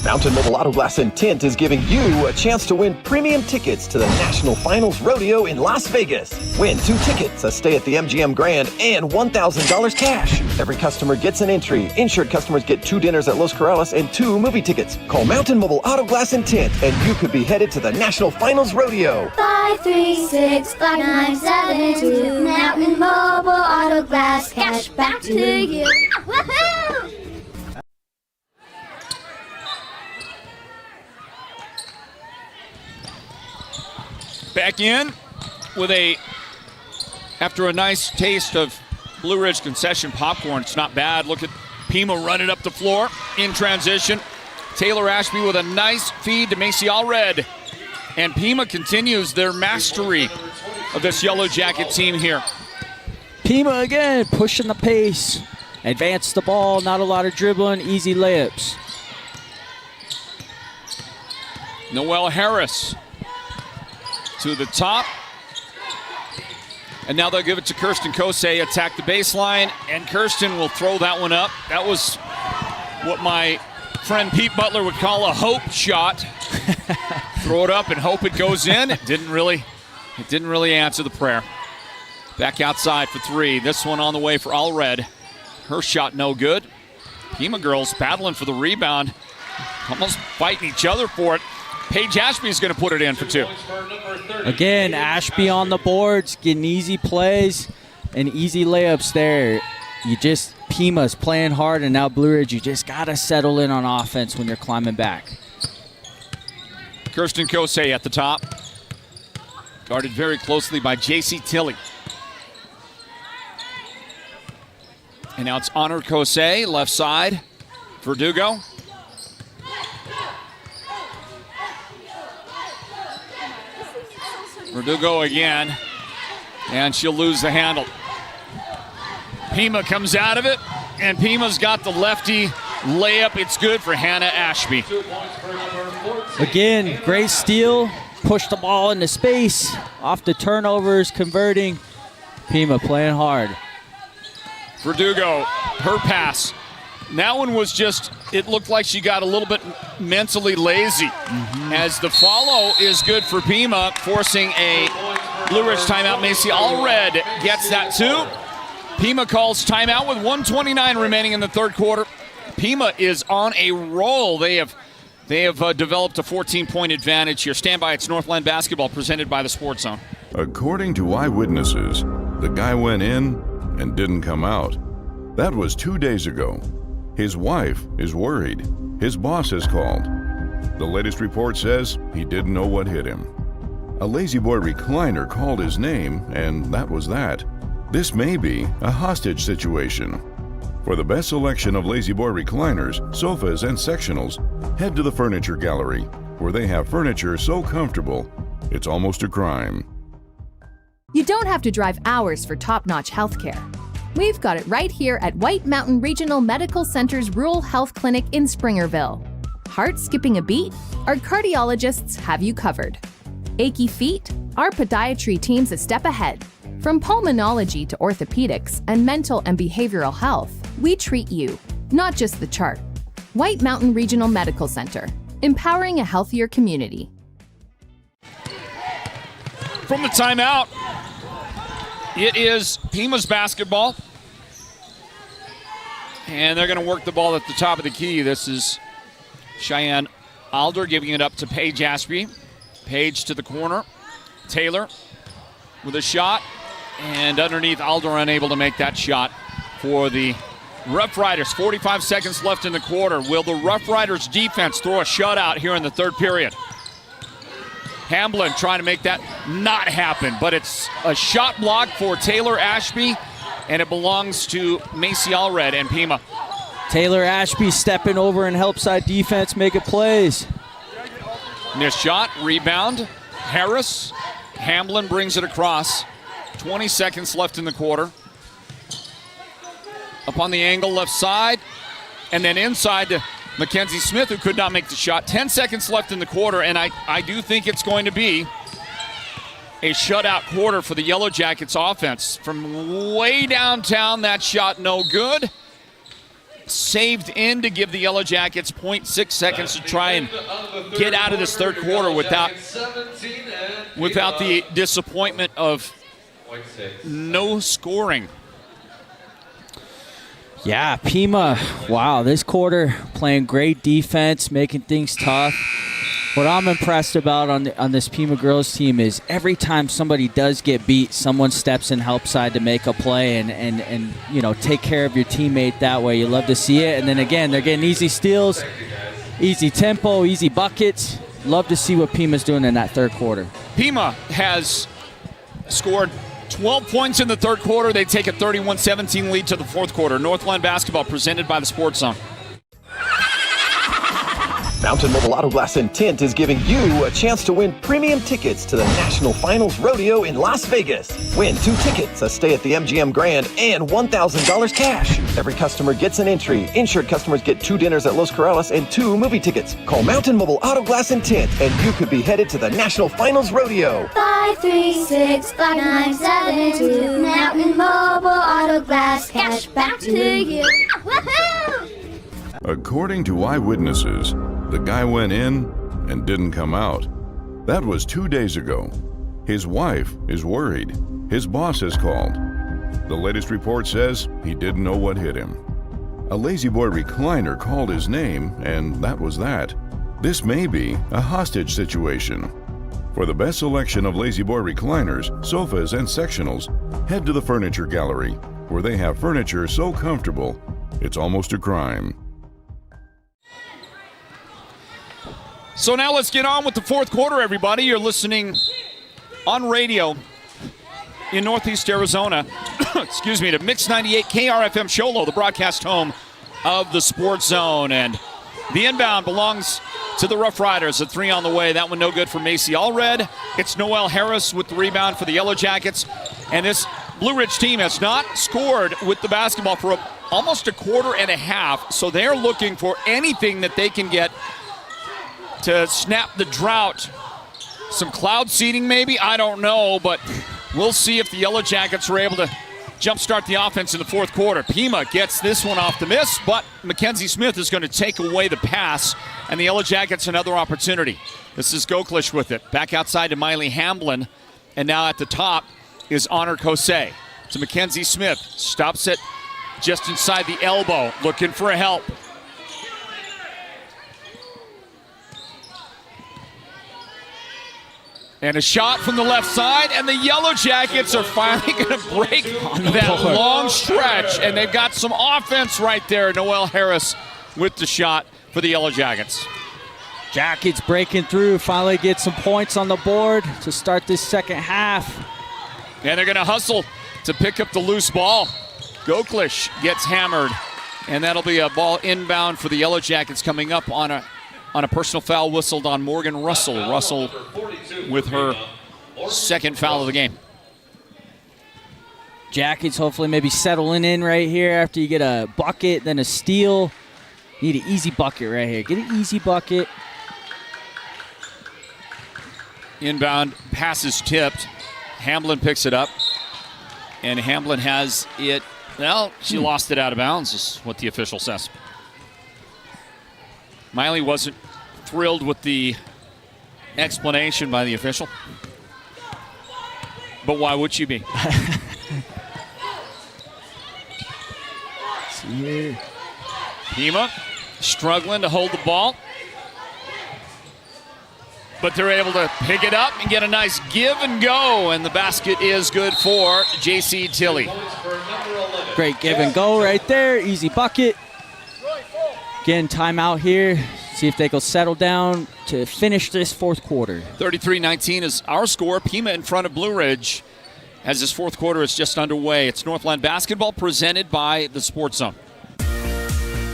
Mountain Mobile Auto Glass and Tint is giving you a chance to win premium tickets to the National Finals Rodeo in Las Vegas. Win 2 tickets, a stay at the MGM Grand, and $1,000 cash. Every customer gets an entry. Insured customers get 2 dinners at Los Corrales and 2 movie tickets. Call Mountain Mobile Auto Glass and Tint, and you could be headed to the National Finals Rodeo. 5365972. Mountain Mobile Auto Glass, cash back to you. Woohoo! Back in with after a nice taste of Blue Ridge concession popcorn. It's not bad. Look at Pima running up the floor in transition. Taylor Ashby with a nice feed to Macy Allred. And Pima continues their mastery of this Yellow Jacket team here. Pima again, pushing the pace. Advance the ball, not a lot of dribbling, easy layups. Noelle Harris to the top. And now they'll give it to Kirsten Kosei, attack the baseline, and Kirsten will throw that one up. That was what my friend Pete Butler would call a hope shot. Throw it up and hope it goes in. It didn't really answer the prayer. Back outside for 3. This one on the way for Allred. Her shot no good. Pima girls battling for the rebound. Almost fighting each other for it. Paige Ashby is going to put it in for 2. Again, Ashby on the boards, getting easy plays and easy layups there. Pima's playing hard, and now Blue Ridge, you just got to settle in on offense when you're climbing back. Kirsten Kosei at the top. Guarded very closely by J.C. Tilley. And now it's Honor Kosei, left side. Verdugo. Verdugo again, and she'll lose the handle. Pima comes out of it, and Pima's got the lefty layup. It's good for Hannah Ashby. Again, great steal. Push the ball into space. Off the turnovers, converting. Pima playing hard. Verdugo, her pass. That one was just, it looked like she got a little bit mentally lazy. As the follow is good for Pima, forcing a Blue Ridge timeout. Macy Allred gets that too. Pima calls timeout with 1:29 remaining in the third quarter. Pima is on a roll. They have developed a 14-point advantage here. Stand by, it's Northland basketball presented by the Sports Zone. According to eyewitnesses, the guy went in and didn't come out. That was 2 days ago. His wife is worried. His boss has called. The latest report says he didn't know what hit him. A lazy boy recliner called his name, and that was that. This may be a hostage situation. For the best selection of Lazy Boy recliners, sofas, and sectionals, head to the Furniture Gallery, where they have furniture so comfortable, it's almost a crime. You don't have to drive hours for top-notch healthcare. We've got it right here at White Mountain Regional Medical Center's Rural Health Clinic in Springerville. Heart skipping a beat? Our cardiologists have you covered. Achy feet? Our podiatry team's a step ahead. From pulmonology to orthopedics and mental and behavioral health, we treat you, not just the chart. White Mountain Regional Medical Center, empowering a healthier community. From the timeout, it is Pima's basketball. And they're going to work the ball at the top of the key. This is Cheyenne Alder giving it up to Paige Ashby. Paige to the corner. Taylor with a shot. And underneath, Alder unable to make that shot for the Roughriders. 45 seconds left in the quarter. Will the Roughriders defense throw a shutout here in the third period? Hamblin trying to make that not happen, but it's a shot block for Taylor Ashby, and it belongs to Macy Allred and Pima. Taylor Ashby stepping over and help side defense making plays. Missed shot, rebound, Harris. Hamblin brings it across. 20 seconds left in the quarter. Up on the angle left side, and then inside to Mackenzie Smith, who could not make the shot. 10 seconds left in the quarter, and I do think it's going to be a shutout quarter for the Yellow Jackets offense. From way downtown, that shot no good. Saved in to give the Yellow Jackets 0.6 seconds to try and get out of this third quarter without the disappointment of no scoring. Yeah, Pima, wow, this quarter playing great defense, making things tough. What I'm impressed about on this Pima girls team is every time somebody does get beat, someone steps in help side to make a play and you know, take care of your teammate that way. You love to see it. And then again, they're getting easy steals, easy tempo, easy buckets. Love to see what Pima's doing in that third quarter. Pima has scored 12 points in the third quarter. They take a 31-17 lead to the fourth quarter. Northland basketball presented by the Sports Zone. Mountain Mobile Auto Glass and Tint is giving you a chance to win premium tickets to the National Finals Rodeo in Las Vegas. Win 2 tickets, a stay at the MGM Grand, and $1,000 cash. Every customer gets an entry. Insured customers get 2 dinners at Los Corrales and 2 movie tickets. Call Mountain Mobile Auto Glass and Tint, and you could be headed to the National Finals Rodeo. 536-5972. Mountain Mobile Auto Glass, cash back to you. Woohoo! According to eyewitnesses, the guy went in and didn't come out. That was 2 days ago. His wife is worried. His boss has called. The latest report says he didn't know what hit him. A Lazy Boy recliner called his name, and that was that. This may be a hostage situation. For the best selection of Lazy Boy recliners, sofas, and sectionals, head to the Furniture Gallery, where they have furniture so comfortable, it's almost a crime. So now let's get on with the fourth quarter, everybody. You're listening on radio in Northeast Arizona, excuse me, to Mix 98 KRFM Sholo, the broadcast home of the Sports Zone. And the inbound belongs to the Roughriders. A 3 on the way. That one no good for Macy Allred. It's Noelle Harris with the rebound for the Yellow Jackets. And this Blue Ridge team has not scored with the basketball for almost a quarter and a half. So they're looking for anything that they can get to snap the drought. Some cloud seeding maybe, I don't know, but we'll see if the Yellow Jackets are able to jumpstart the offense in the fourth quarter. Pima gets this one off the miss, but Mackenzie Smith is going to take away the pass, and the Yellow Jackets another opportunity. This is Goklish with it. Back outside to Miley Hamblin, and now at the top is Honor Kosei. To Mackenzie Smith, stops it just inside the elbow, looking for help. And a shot from the left side, and the Yellow Jackets are finally going to break that long stretch, and they've got some offense right there. Noelle Harris with the shot for the Yellow Jackets. Jackets breaking through, finally get some points on the board to start this second half. And they're going to hustle to pick up the loose ball. Goklish gets hammered And that'll be a ball inbound for the Yellow Jackets coming up on a personal foul whistled on Morgan Russell. Russell with her second foul of the game. Jackets hopefully maybe settling in right here after you get a bucket, then a steal. Need an easy bucket right here. Get an easy bucket. Inbound pass is tipped. Hamblin picks it up. And Hamblin has it. Well, she lost it out of bounds, is what the official says. Miley wasn't thrilled with the explanation by the official. But why would she be? See here. Pima struggling to hold the ball. But they're able to pick it up and get a nice give and go. And the basket is good for J.C. Tilley. Great give and go right there. Easy bucket. Again, timeout here. See if they can settle down to finish this fourth quarter. 33-19 is our score. Pima in front of Blue Ridge as this fourth quarter is just underway. It's Northland basketball presented by the Sports Zone.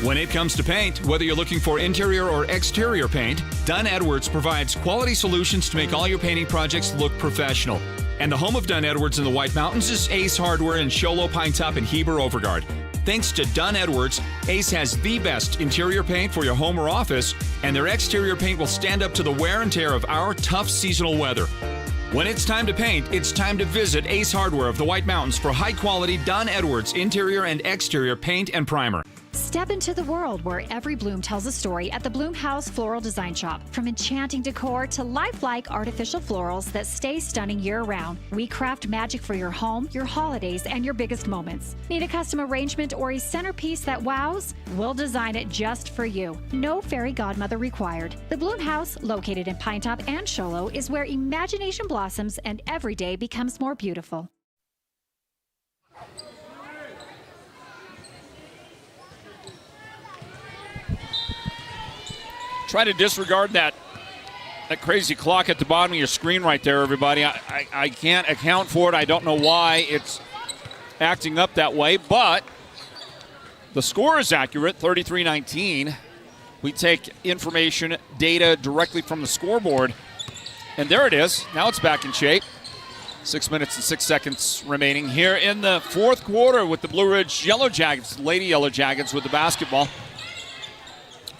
When it comes to paint, whether you're looking for interior or exterior paint, Dunn Edwards provides quality solutions to make all your painting projects look professional. And the home of Dunn Edwards in the White Mountains is Ace Hardware in Show Low, Pine Top, and Heber Overgard. Thanks to Dunn Edwards, Ace has the best interior paint for your home or office, and their exterior paint will stand up to the wear and tear of our tough seasonal weather. When it's time to paint, it's time to visit Ace Hardware of the White Mountains for high-quality Dunn Edwards interior and exterior paint and primer. Step into the world where every bloom tells a story at the Bloom House Floral Design Shop. From enchanting decor to lifelike artificial florals that stay stunning year-round, we craft magic for your home, your holidays, and your biggest moments. Need a custom arrangement or a centerpiece that wows? We'll design it just for you. No fairy godmother required. The Bloom House, located in Pine Top and Show Low, is where imagination blossoms and every day becomes more beautiful. Try to disregard that crazy clock at the bottom of your screen right there, everybody. I can't account for it. I don't know why it's acting up that way, but the score is accurate, 33-19. We take information, data directly from the scoreboard, and there it is. Now it's back in shape. 6 minutes and 6 seconds remaining here in the fourth quarter with the Blue Ridge Yellow Jackets, Lady Yellow Jackets with the basketball.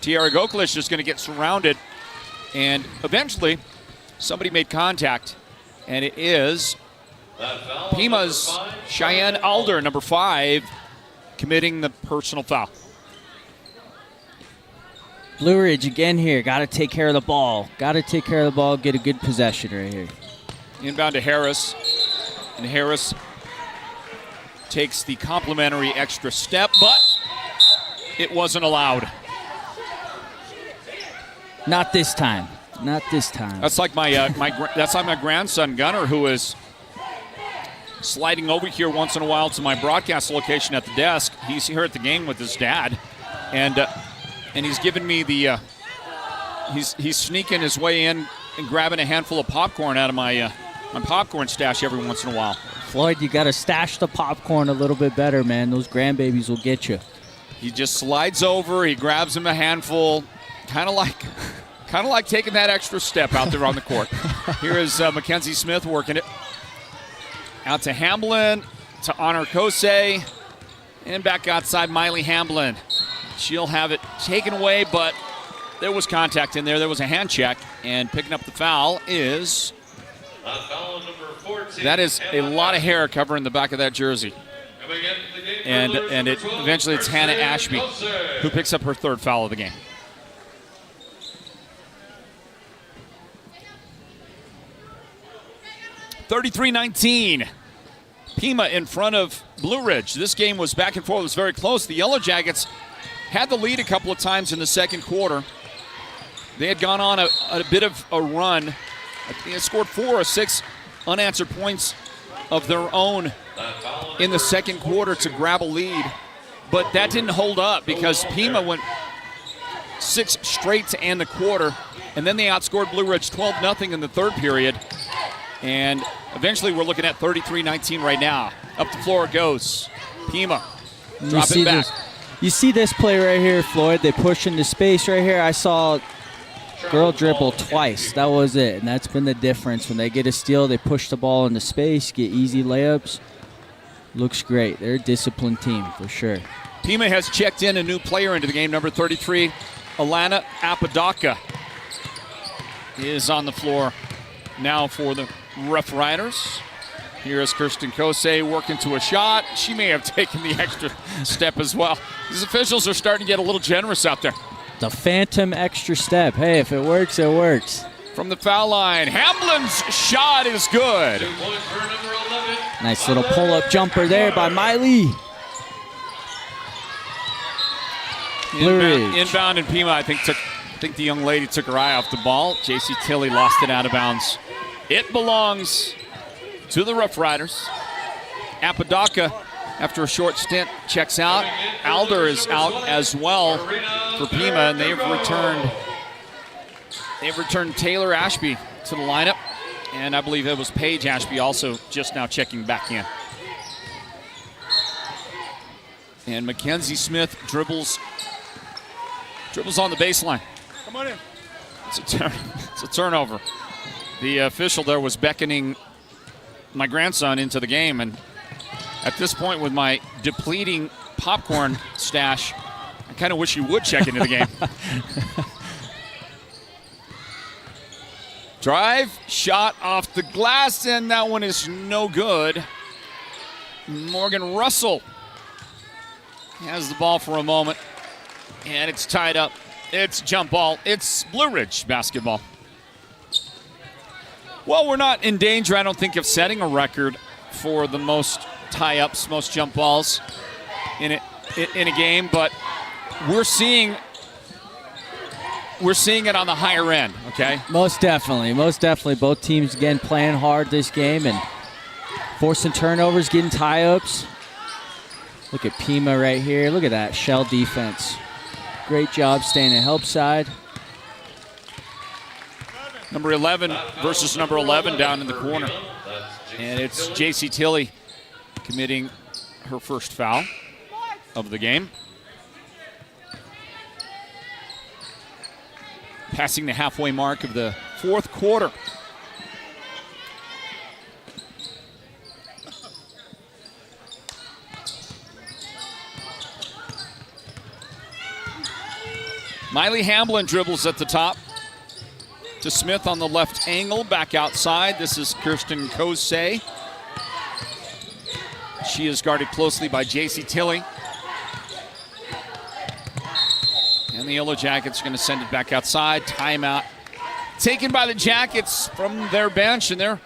Tiara Goklish is going to get surrounded, and eventually somebody made contact, and it is Pima's Cheyenne Alder, number 5, committing the personal foul. Blue Ridge again here. Got to take care of the ball. Got to take care of the ball, get a good possession right here. Inbound to Harris, and Harris takes the complimentary extra step, but it wasn't allowed. Not this time. Not this time. That's like my grandson Gunnar, who is sliding over here once in a while to my broadcast location at the desk. He's here at the game with his dad, and he's giving me the he's sneaking his way in and grabbing a handful of popcorn out of my popcorn stash every once in a while. Floyd, you got to stash the popcorn a little bit better, man. Those grandbabies will get you. He just slides over. He grabs him a handful. Kind of like taking that extra step out there on the court. Here is Mackenzie Smith working it. Out to Hamblin, to Honor Kosei, and back outside Miley Hamblin. She'll have it taken away, but there was contact in there. There was a hand check, and picking up the foul is... That is a lot of hair covering the back of that jersey. And eventually it's Hannah Ashby who picks up her third foul of the game. (33-19). Pima in front of Blue Ridge. This game was back and forth. It was very close. The Yellow Jackets had the lead a couple of times in the second quarter. They had gone on a bit of a run. I think they scored 4 or 6 unanswered points of their own in the second quarter to grab a lead. But that didn't hold up because Pima went 6 straight to end the quarter. And then they outscored Blue Ridge 12-0 in the third period. And eventually we're looking at 33-19 right now. Up the floor it goes. Pima, drop it back. You see this play right here, Floyd. They push into space right here. I saw girl dribble twice. That was it, and that's been the difference. When they get a steal, they push the ball into space, get easy layups. Looks great. They're a disciplined team for sure. Pima has checked in a new player into the game, number 33, Alana Apodaca is on the floor now for the Roughriders. Here is Kirsten Kosei working to a shot. She may have taken the extra step as well. These officials are starting to get a little generous out there. The phantom extra step. Hey, if it works, it works. From the foul line, Hamlin's shot is good. 2 points for number 11. Nice little pull-up jumper there by Miley. Blue Ridge. Inbound and Pima, I think the young lady took her eye off the ball. JC Tilley lost it out of bounds. It belongs to the Roughriders. Apodaca, after a short stint, checks out. Alder is out as well for Pima, and they've returned Taylor Ashby to the lineup, and I believe it was Paige Ashby also just now checking back in. And Mackenzie Smith dribbles on the baseline. Come on in. It's a turnover. The official there was beckoning my grandson into the game, and at this point with my depleting popcorn stash, I kind of wish you would check into the game. Drive, shot off the glass, and that one is no good. Morgan Russell has the ball for a moment, and it's tied up. It's jump ball. It's Blue Ridge basketball. Well, we're not in danger, I don't think, of setting a record for the most tie-ups, most jump balls in a game, but we're seeing it on the higher end, okay? Most definitely. Both teams, again, playing hard this game and forcing turnovers, getting tie-ups. Look at Pima right here. Look at that shell defense. Great job staying at help side. Number 11 versus number 11 down in the corner. And it's JC Tilley committing her first foul of the game. Passing the halfway mark of the fourth quarter. Miley Hamblin dribbles at the top to Smith on the left angle, back outside. This is Kirsten Kosei. She is guarded closely by JC Tilley. And the Yellow Jackets are going to send it back outside. Timeout taken by the Jackets from their bench, and they're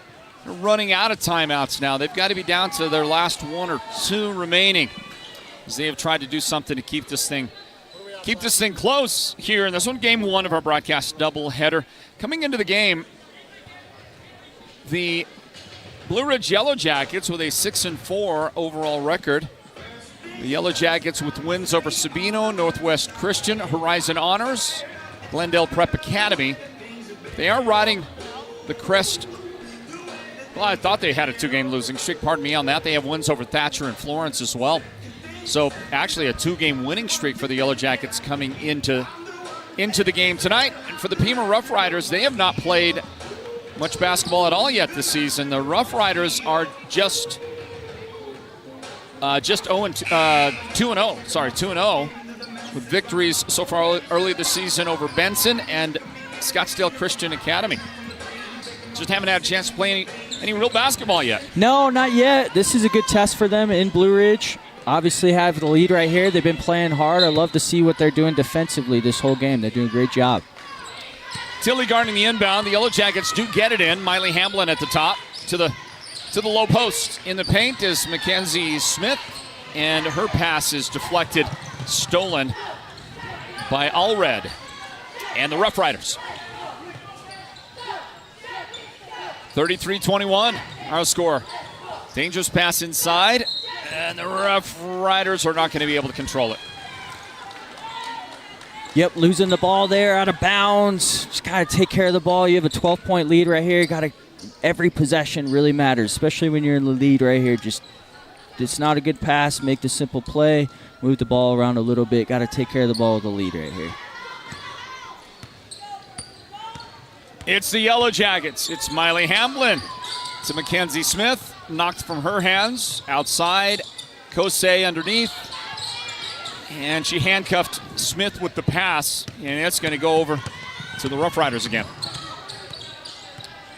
running out of timeouts now. They've got to be down to their last 1 or 2 remaining, as they have tried to do something to keep this thing close here in this one. Game 1 of our broadcast doubleheader. Coming into the game, the Blue Ridge Yellow Jackets with a 6-4 overall record. The Yellow Jackets with wins over Sabino, Northwest Christian, Horizon Honors, Glendale Prep Academy. They are riding the crest. Well, I thought they had a 2-game losing streak. Pardon me on that. They have wins over Thatcher and Florence as well. So actually a 2-game winning streak for the Yellow Jackets coming into the game tonight. And for the Pima Roughriders, they have not played much basketball at all yet this season. The Roughriders are just 2-0. Sorry, 2-0 with victories so far early this season over Benson and Scottsdale Christian Academy. Just haven't had a chance to play any real basketball yet. No, not yet. This is a good test for them in Blue Ridge. Obviously have the lead right here. They've been playing hard. I love to see what they're doing defensively this whole game. They're doing a great job. Tilley guarding the inbound. The Yellow Jackets do get it in. Miley Hamblin at the top to the low post. In the paint is Mackenzie Smith, and her pass is deflected, stolen by Allred and the Roughriders. 33-21, our score. Dangerous pass inside, and the Roughriders are not going to be able to control it. Yep, losing the ball there, out of bounds. Just got to take care of the ball. You have a 12-point lead right here. Every possession really matters, especially when you're in the lead right here. Just it's not a good pass, make the simple play, move the ball around a little bit. Got to take care of the ball with the lead right here. It's the Yellow Jackets. It's Miley Hamblin to Mackenzie Smith. Knocked from her hands. Outside. Kosei underneath. And she handcuffed Smith with the pass. And it's going to go over to the Roughriders again.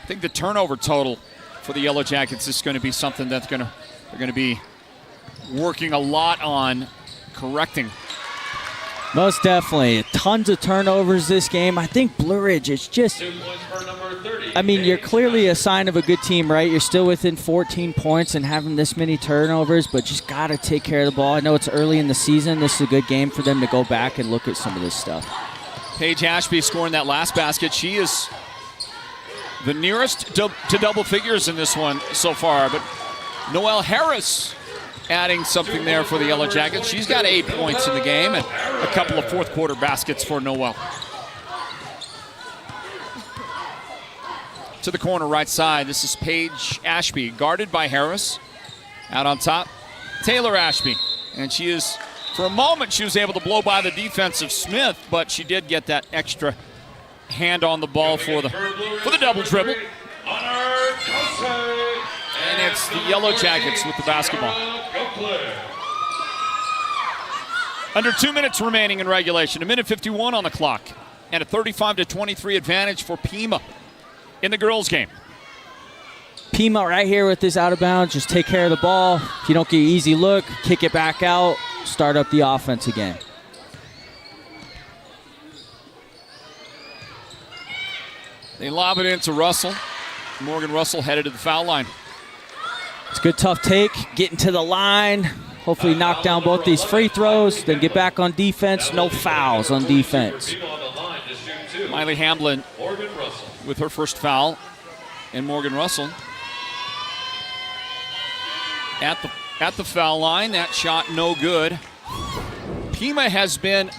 I think the turnover total for the Yellow Jackets is going to be something that's they're going to be working a lot on correcting. Most definitely. Tons of turnovers this game. I think Blue Ridge is just, 2 points per number 30. I mean, you're clearly a sign of a good team, right? You're still within 14 points and having this many turnovers, but just got to take care of the ball. I know it's early in the season. This is a good game for them to go back and look at some of this stuff. Paige Ashby scoring that last basket. She is the nearest to double figures in this one so far, but Noelle Harris adding something there for the Yellow Jackets. She's got 8 points in the game and a couple of fourth quarter baskets for Noelle. To the corner right side, this is Paige Ashby, guarded by Harris. Out on top, Taylor Ashby. And she is, for a moment, she was able to blow by the defense of Smith, but she did get that extra hand on the ball for the double dribble. And it's the Yellow Jackets with the basketball. Under 2 minutes remaining in regulation. 1:51 on the clock. And a 35-23 advantage for Pima in the girls' game. Pima right here with this out of bounds. Just take care of the ball. If you don't get an easy look, kick it back out, start up the offense again. They lob it into Russell. Morgan Russell headed to the foul line. It's a good tough take, getting to the line. Hopefully knock down both these free throws, then get back on defense. No fouls on defense. Miley Hamblin with her first foul. And Morgan Russell at the foul line. That shot no good. Pima has been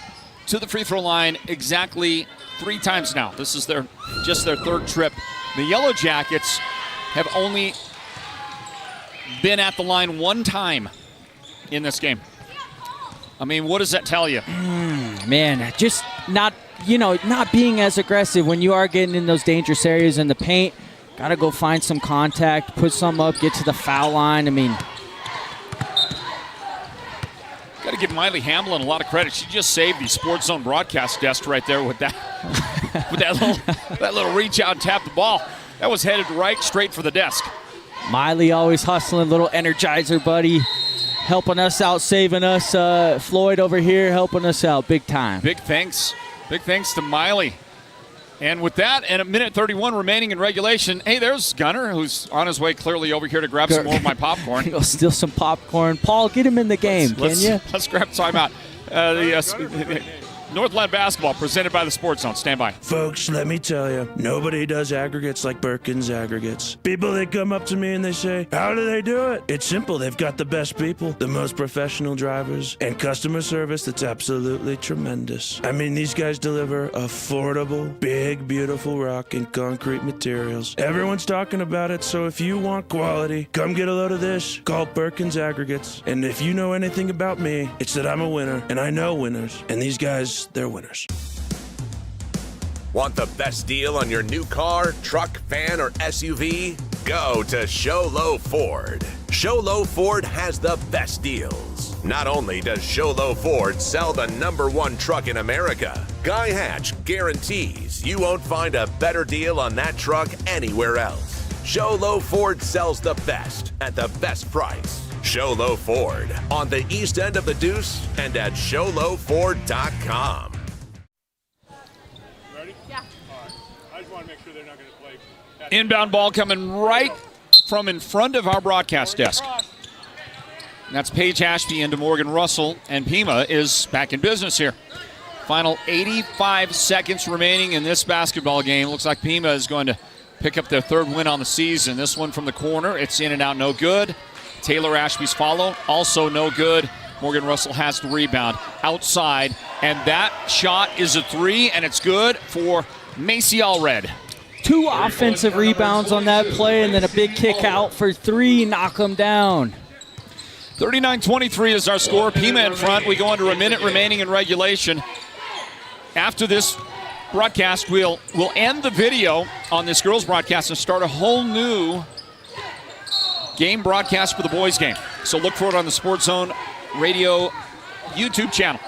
to the free throw line exactly 3 times now. This is just their third trip. The Yellow Jackets have only been at the line 1 time in this game. I mean, what does that tell you? Man, just not being as aggressive when you are getting in those dangerous areas in the paint. Got to go find some contact, put some up, get to the foul line. I mean, got to give Miley Hamblin a lot of credit. She just saved the Sports Zone broadcast desk right there with that that little reach out and tap the ball. That was headed right straight for the desk. Miley always hustling, little energizer buddy, helping us out, saving us. Floyd over here helping us out big time. Big thanks to Miley. And with that, and 1:31 remaining in regulation, hey, there's Gunner, who's on his way clearly over here to grab some more of my popcorn. Go steal some popcorn. Paul, get him in the game, can you? Let's grab timeout. Northland basketball presented by the Sports Zone. Stand by. Folks, let me tell you, nobody does aggregates like Birkin's Aggregates. People, they come up to me and they say, how do they do it? It's simple. They've got the best people, the most professional drivers, and customer service that's absolutely tremendous. I mean, these guys deliver affordable, big, beautiful rock and concrete materials. Everyone's talking about it, so if you want quality, come get a load of this. Call Birkin's Aggregates. And if you know anything about me, it's that I'm a winner, and I know winners. And these guys, they're winners. Want the best deal on your new car, truck, van, or SUV? Go to Show Low Ford. Show Low Ford has the best deals. Not only does Show Low Ford sell the #1 truck in America, Guy Hatch guarantees you won't find a better deal on that truck anywhere else. Show Low Ford sells the best at the best price. Show Low Ford on the east end of the Deuce and at showlowford.com. Ready? Yeah. All right. I just want to make sure they're not going to play. Inbound ball coming right from in front of our broadcast desk. And that's Paige Ashby into Morgan Russell, and Pima is back in business here. Final 85 seconds remaining in this basketball game. Looks like Pima is going to pick up their 3rd win on the season. This one from the corner. It's in and out, no good. Taylor Ashby's follow, also no good. Morgan Russell has the rebound outside, and that shot is a 3, and it's good for Macy Allred. 2 offensive rebounds on that play, and then a big kick out for 3, knock them down. 39-23 is our score. Pima in front. We go under a minute remaining in regulation. After this broadcast, we'll end the video on this girls' broadcast and start a whole new game broadcast for the boys' game. So look for it on the Sports Zone Radio YouTube channel.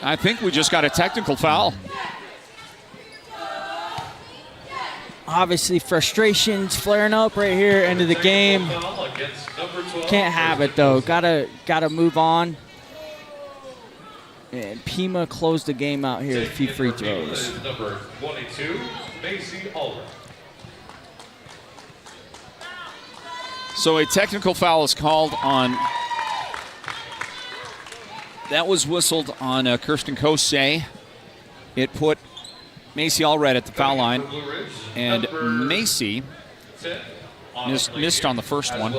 I think we just got a technical foul. Obviously, frustrations flaring up right here, end of the game. Can't have it, though. Gotta move on. And Pima closed the game out here with a few free throws. Number 22, Macy Allred. So a technical foul is called on. That was whistled on Kirsten Kosei. It put Macy Allred at the foul line, and Macy missed on the first one.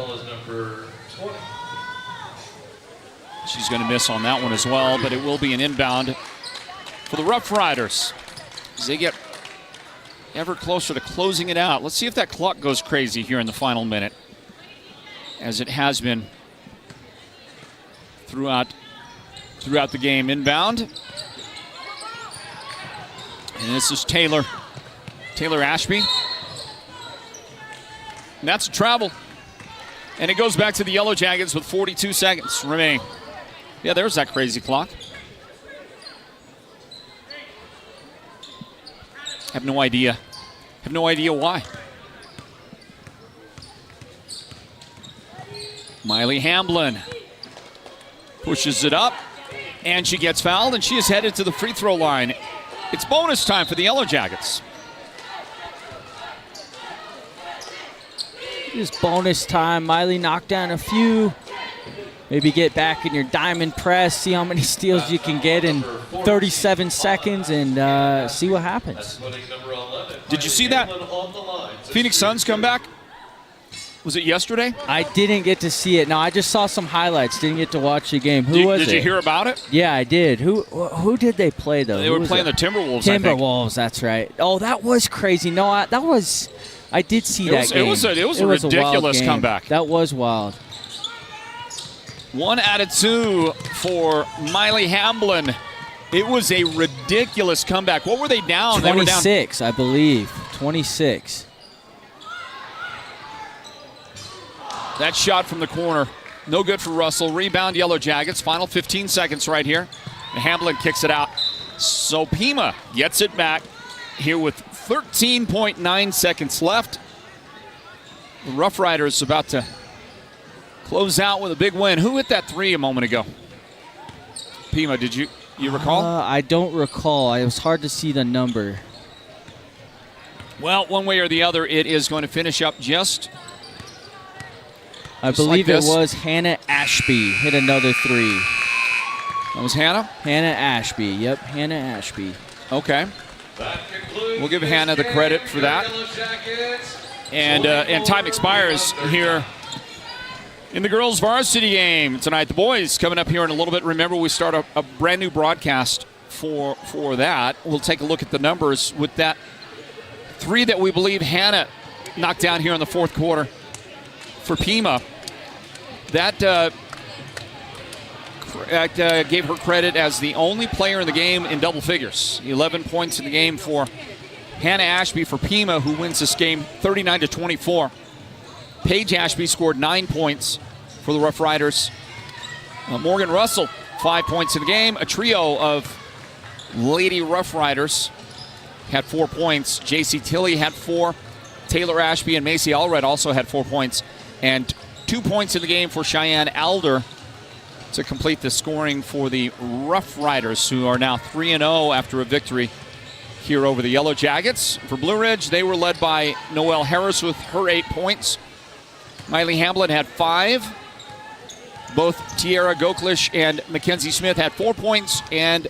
She's going to miss on that one as well, but it will be an inbound for the Roughriders as they get ever closer to closing it out. Let's see if that clock goes crazy here in the final minute, as it has been throughout the game. Inbound. And this is Taylor Ashby. And that's a travel. And it goes back to the Yellow Jackets with 42 seconds remaining. Yeah, there's that crazy clock. Have no idea why. Miley Hamblin pushes it up, and she gets fouled, and she is headed to the free throw line. It's bonus time for the Yellow Jackets. It is bonus time. Miley knocked down a few. Maybe get back in your diamond press, see how many steals you can get in 37 seconds, and see what happens. Did you see that Phoenix Suns come back? Was it yesterday? I didn't get to see it. No, I just saw some highlights. Didn't get to watch the game. Who was it? Did you hear about it? Yeah, I did. Who did they play, though? They were playing the Timberwolves, I think. Timberwolves, that's right. Oh, that was crazy. No, I did see that game. It was a ridiculous comeback. That was wild. 1 out of 2 for Miley Hamblin. It was a ridiculous comeback. What were they down? 26, they were down. I believe. 26. That shot from the corner, no good for Russell. Rebound, Yellow Jackets. Final 15 seconds right here. And Hamblin kicks it out. So Pima gets it back here with 13.9 seconds left. The Roughriders about to close out with a big win. Who hit that three a moment ago? Pima, did you recall? I don't recall. It was hard to see the number. Well, one way or the other, it is going to finish up just I believe it was Hannah Ashby hit another three. That was Hannah? Hannah Ashby. Yep, Hannah Ashby. Okay. We'll give Hannah the credit for that. And time expires here in the girls' varsity game tonight. The boys coming up here in a little bit. Remember, we start a brand new broadcast for that. We'll take a look at the numbers with that three that we believe Hannah knocked down here in the fourth quarter for Pima. That gave her credit as the only player in the game in double figures. 11 points in the game for Hannah Ashby for Pima, who wins this game 39-24. Paige Ashby scored 9 points for the Roughriders. Morgan Russell, 5 points in the game. A trio of Lady Roughriders had 4 points. J.C. Tilley had 4. Taylor Ashby and Macy Allred also had 4 points. And 2 points in the game for Cheyenne Alder to complete the scoring for the Roughriders, who are now 3-0 after a victory here over the Yellow Jackets. For Blue Ridge, they were led by Noelle Harris with her 8 points. Miley Hamblin had 5. Both Tiara Goklish and Mackenzie Smith had 4 points, and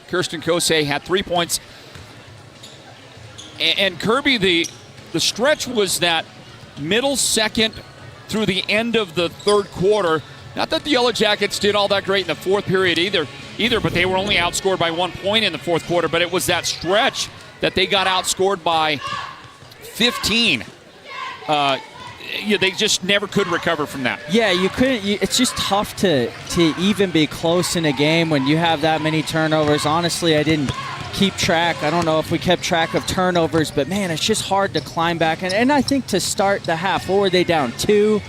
Kirsten Kosei had 3 points. And Kirby, the stretch was that middle second through the end of the third quarter. Not that the Yellow Jackets did all that great in the fourth period either, but they were only outscored by 1 point in the fourth quarter. But it was that stretch that they got outscored by 15. they just never could recover from that. Yeah, you couldn't. It's just tough to even be close in a game when you have that many turnovers. Honestly, I didn't keep track. I don't know if we kept track of turnovers, but man, it's just hard to climb back. And I think to start the half, what were they down 2?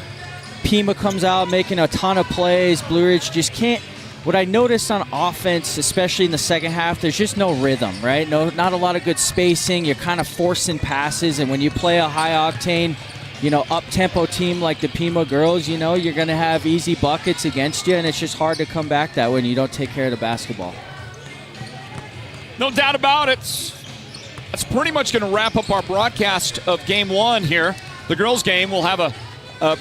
Pima comes out making a ton of plays. Blue Ridge just can't. What I noticed on offense, especially in the second half, there's just no rhythm, right? Not a lot of good spacing. You're kind of forcing passes, and when you play a high-octane, up-tempo team like the Pima girls, you're going to have easy buckets against you, and it's just hard to come back that way when you don't take care of the basketball. No doubt about it. That's pretty much going to wrap up our broadcast of Game 1 here. The girls' game will have a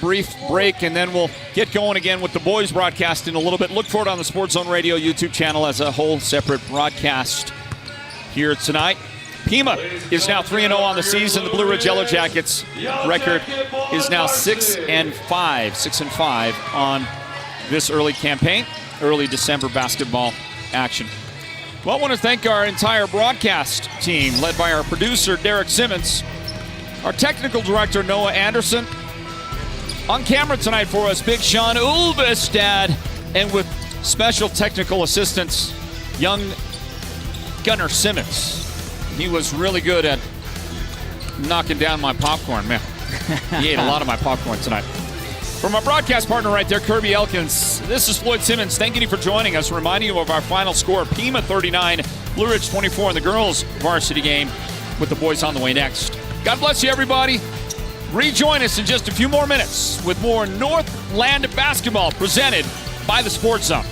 brief break, and then we'll get going again with the boys' broadcast in a little bit. Look for it on the Sports Zone Radio YouTube channel as a whole separate broadcast here tonight. Pima is now 3-0 on the season. The Blue Ridge Yellow Jackets record is now 6-5. 6-5 on this early campaign, early December basketball action. Well, I want to thank our entire broadcast team, led by our producer, Derek Simmons, our technical director, Noah Anderson. On camera tonight for us, Big Sean Ulvestad, and with special technical assistance, young Gunnar Simmons. He was really good at knocking down my popcorn, man. He ate a lot of my popcorn tonight. From our broadcast partner right there, Kirby Elkins, this is Floyd Simmons. Thank you for joining us, reminding you of our final score, Pima 39, Blue Ridge 24 in the girls' varsity game, with the boys on the way next. God bless you, everybody. Rejoin us in just a few more minutes with more Northland basketball presented by the Sports Zone.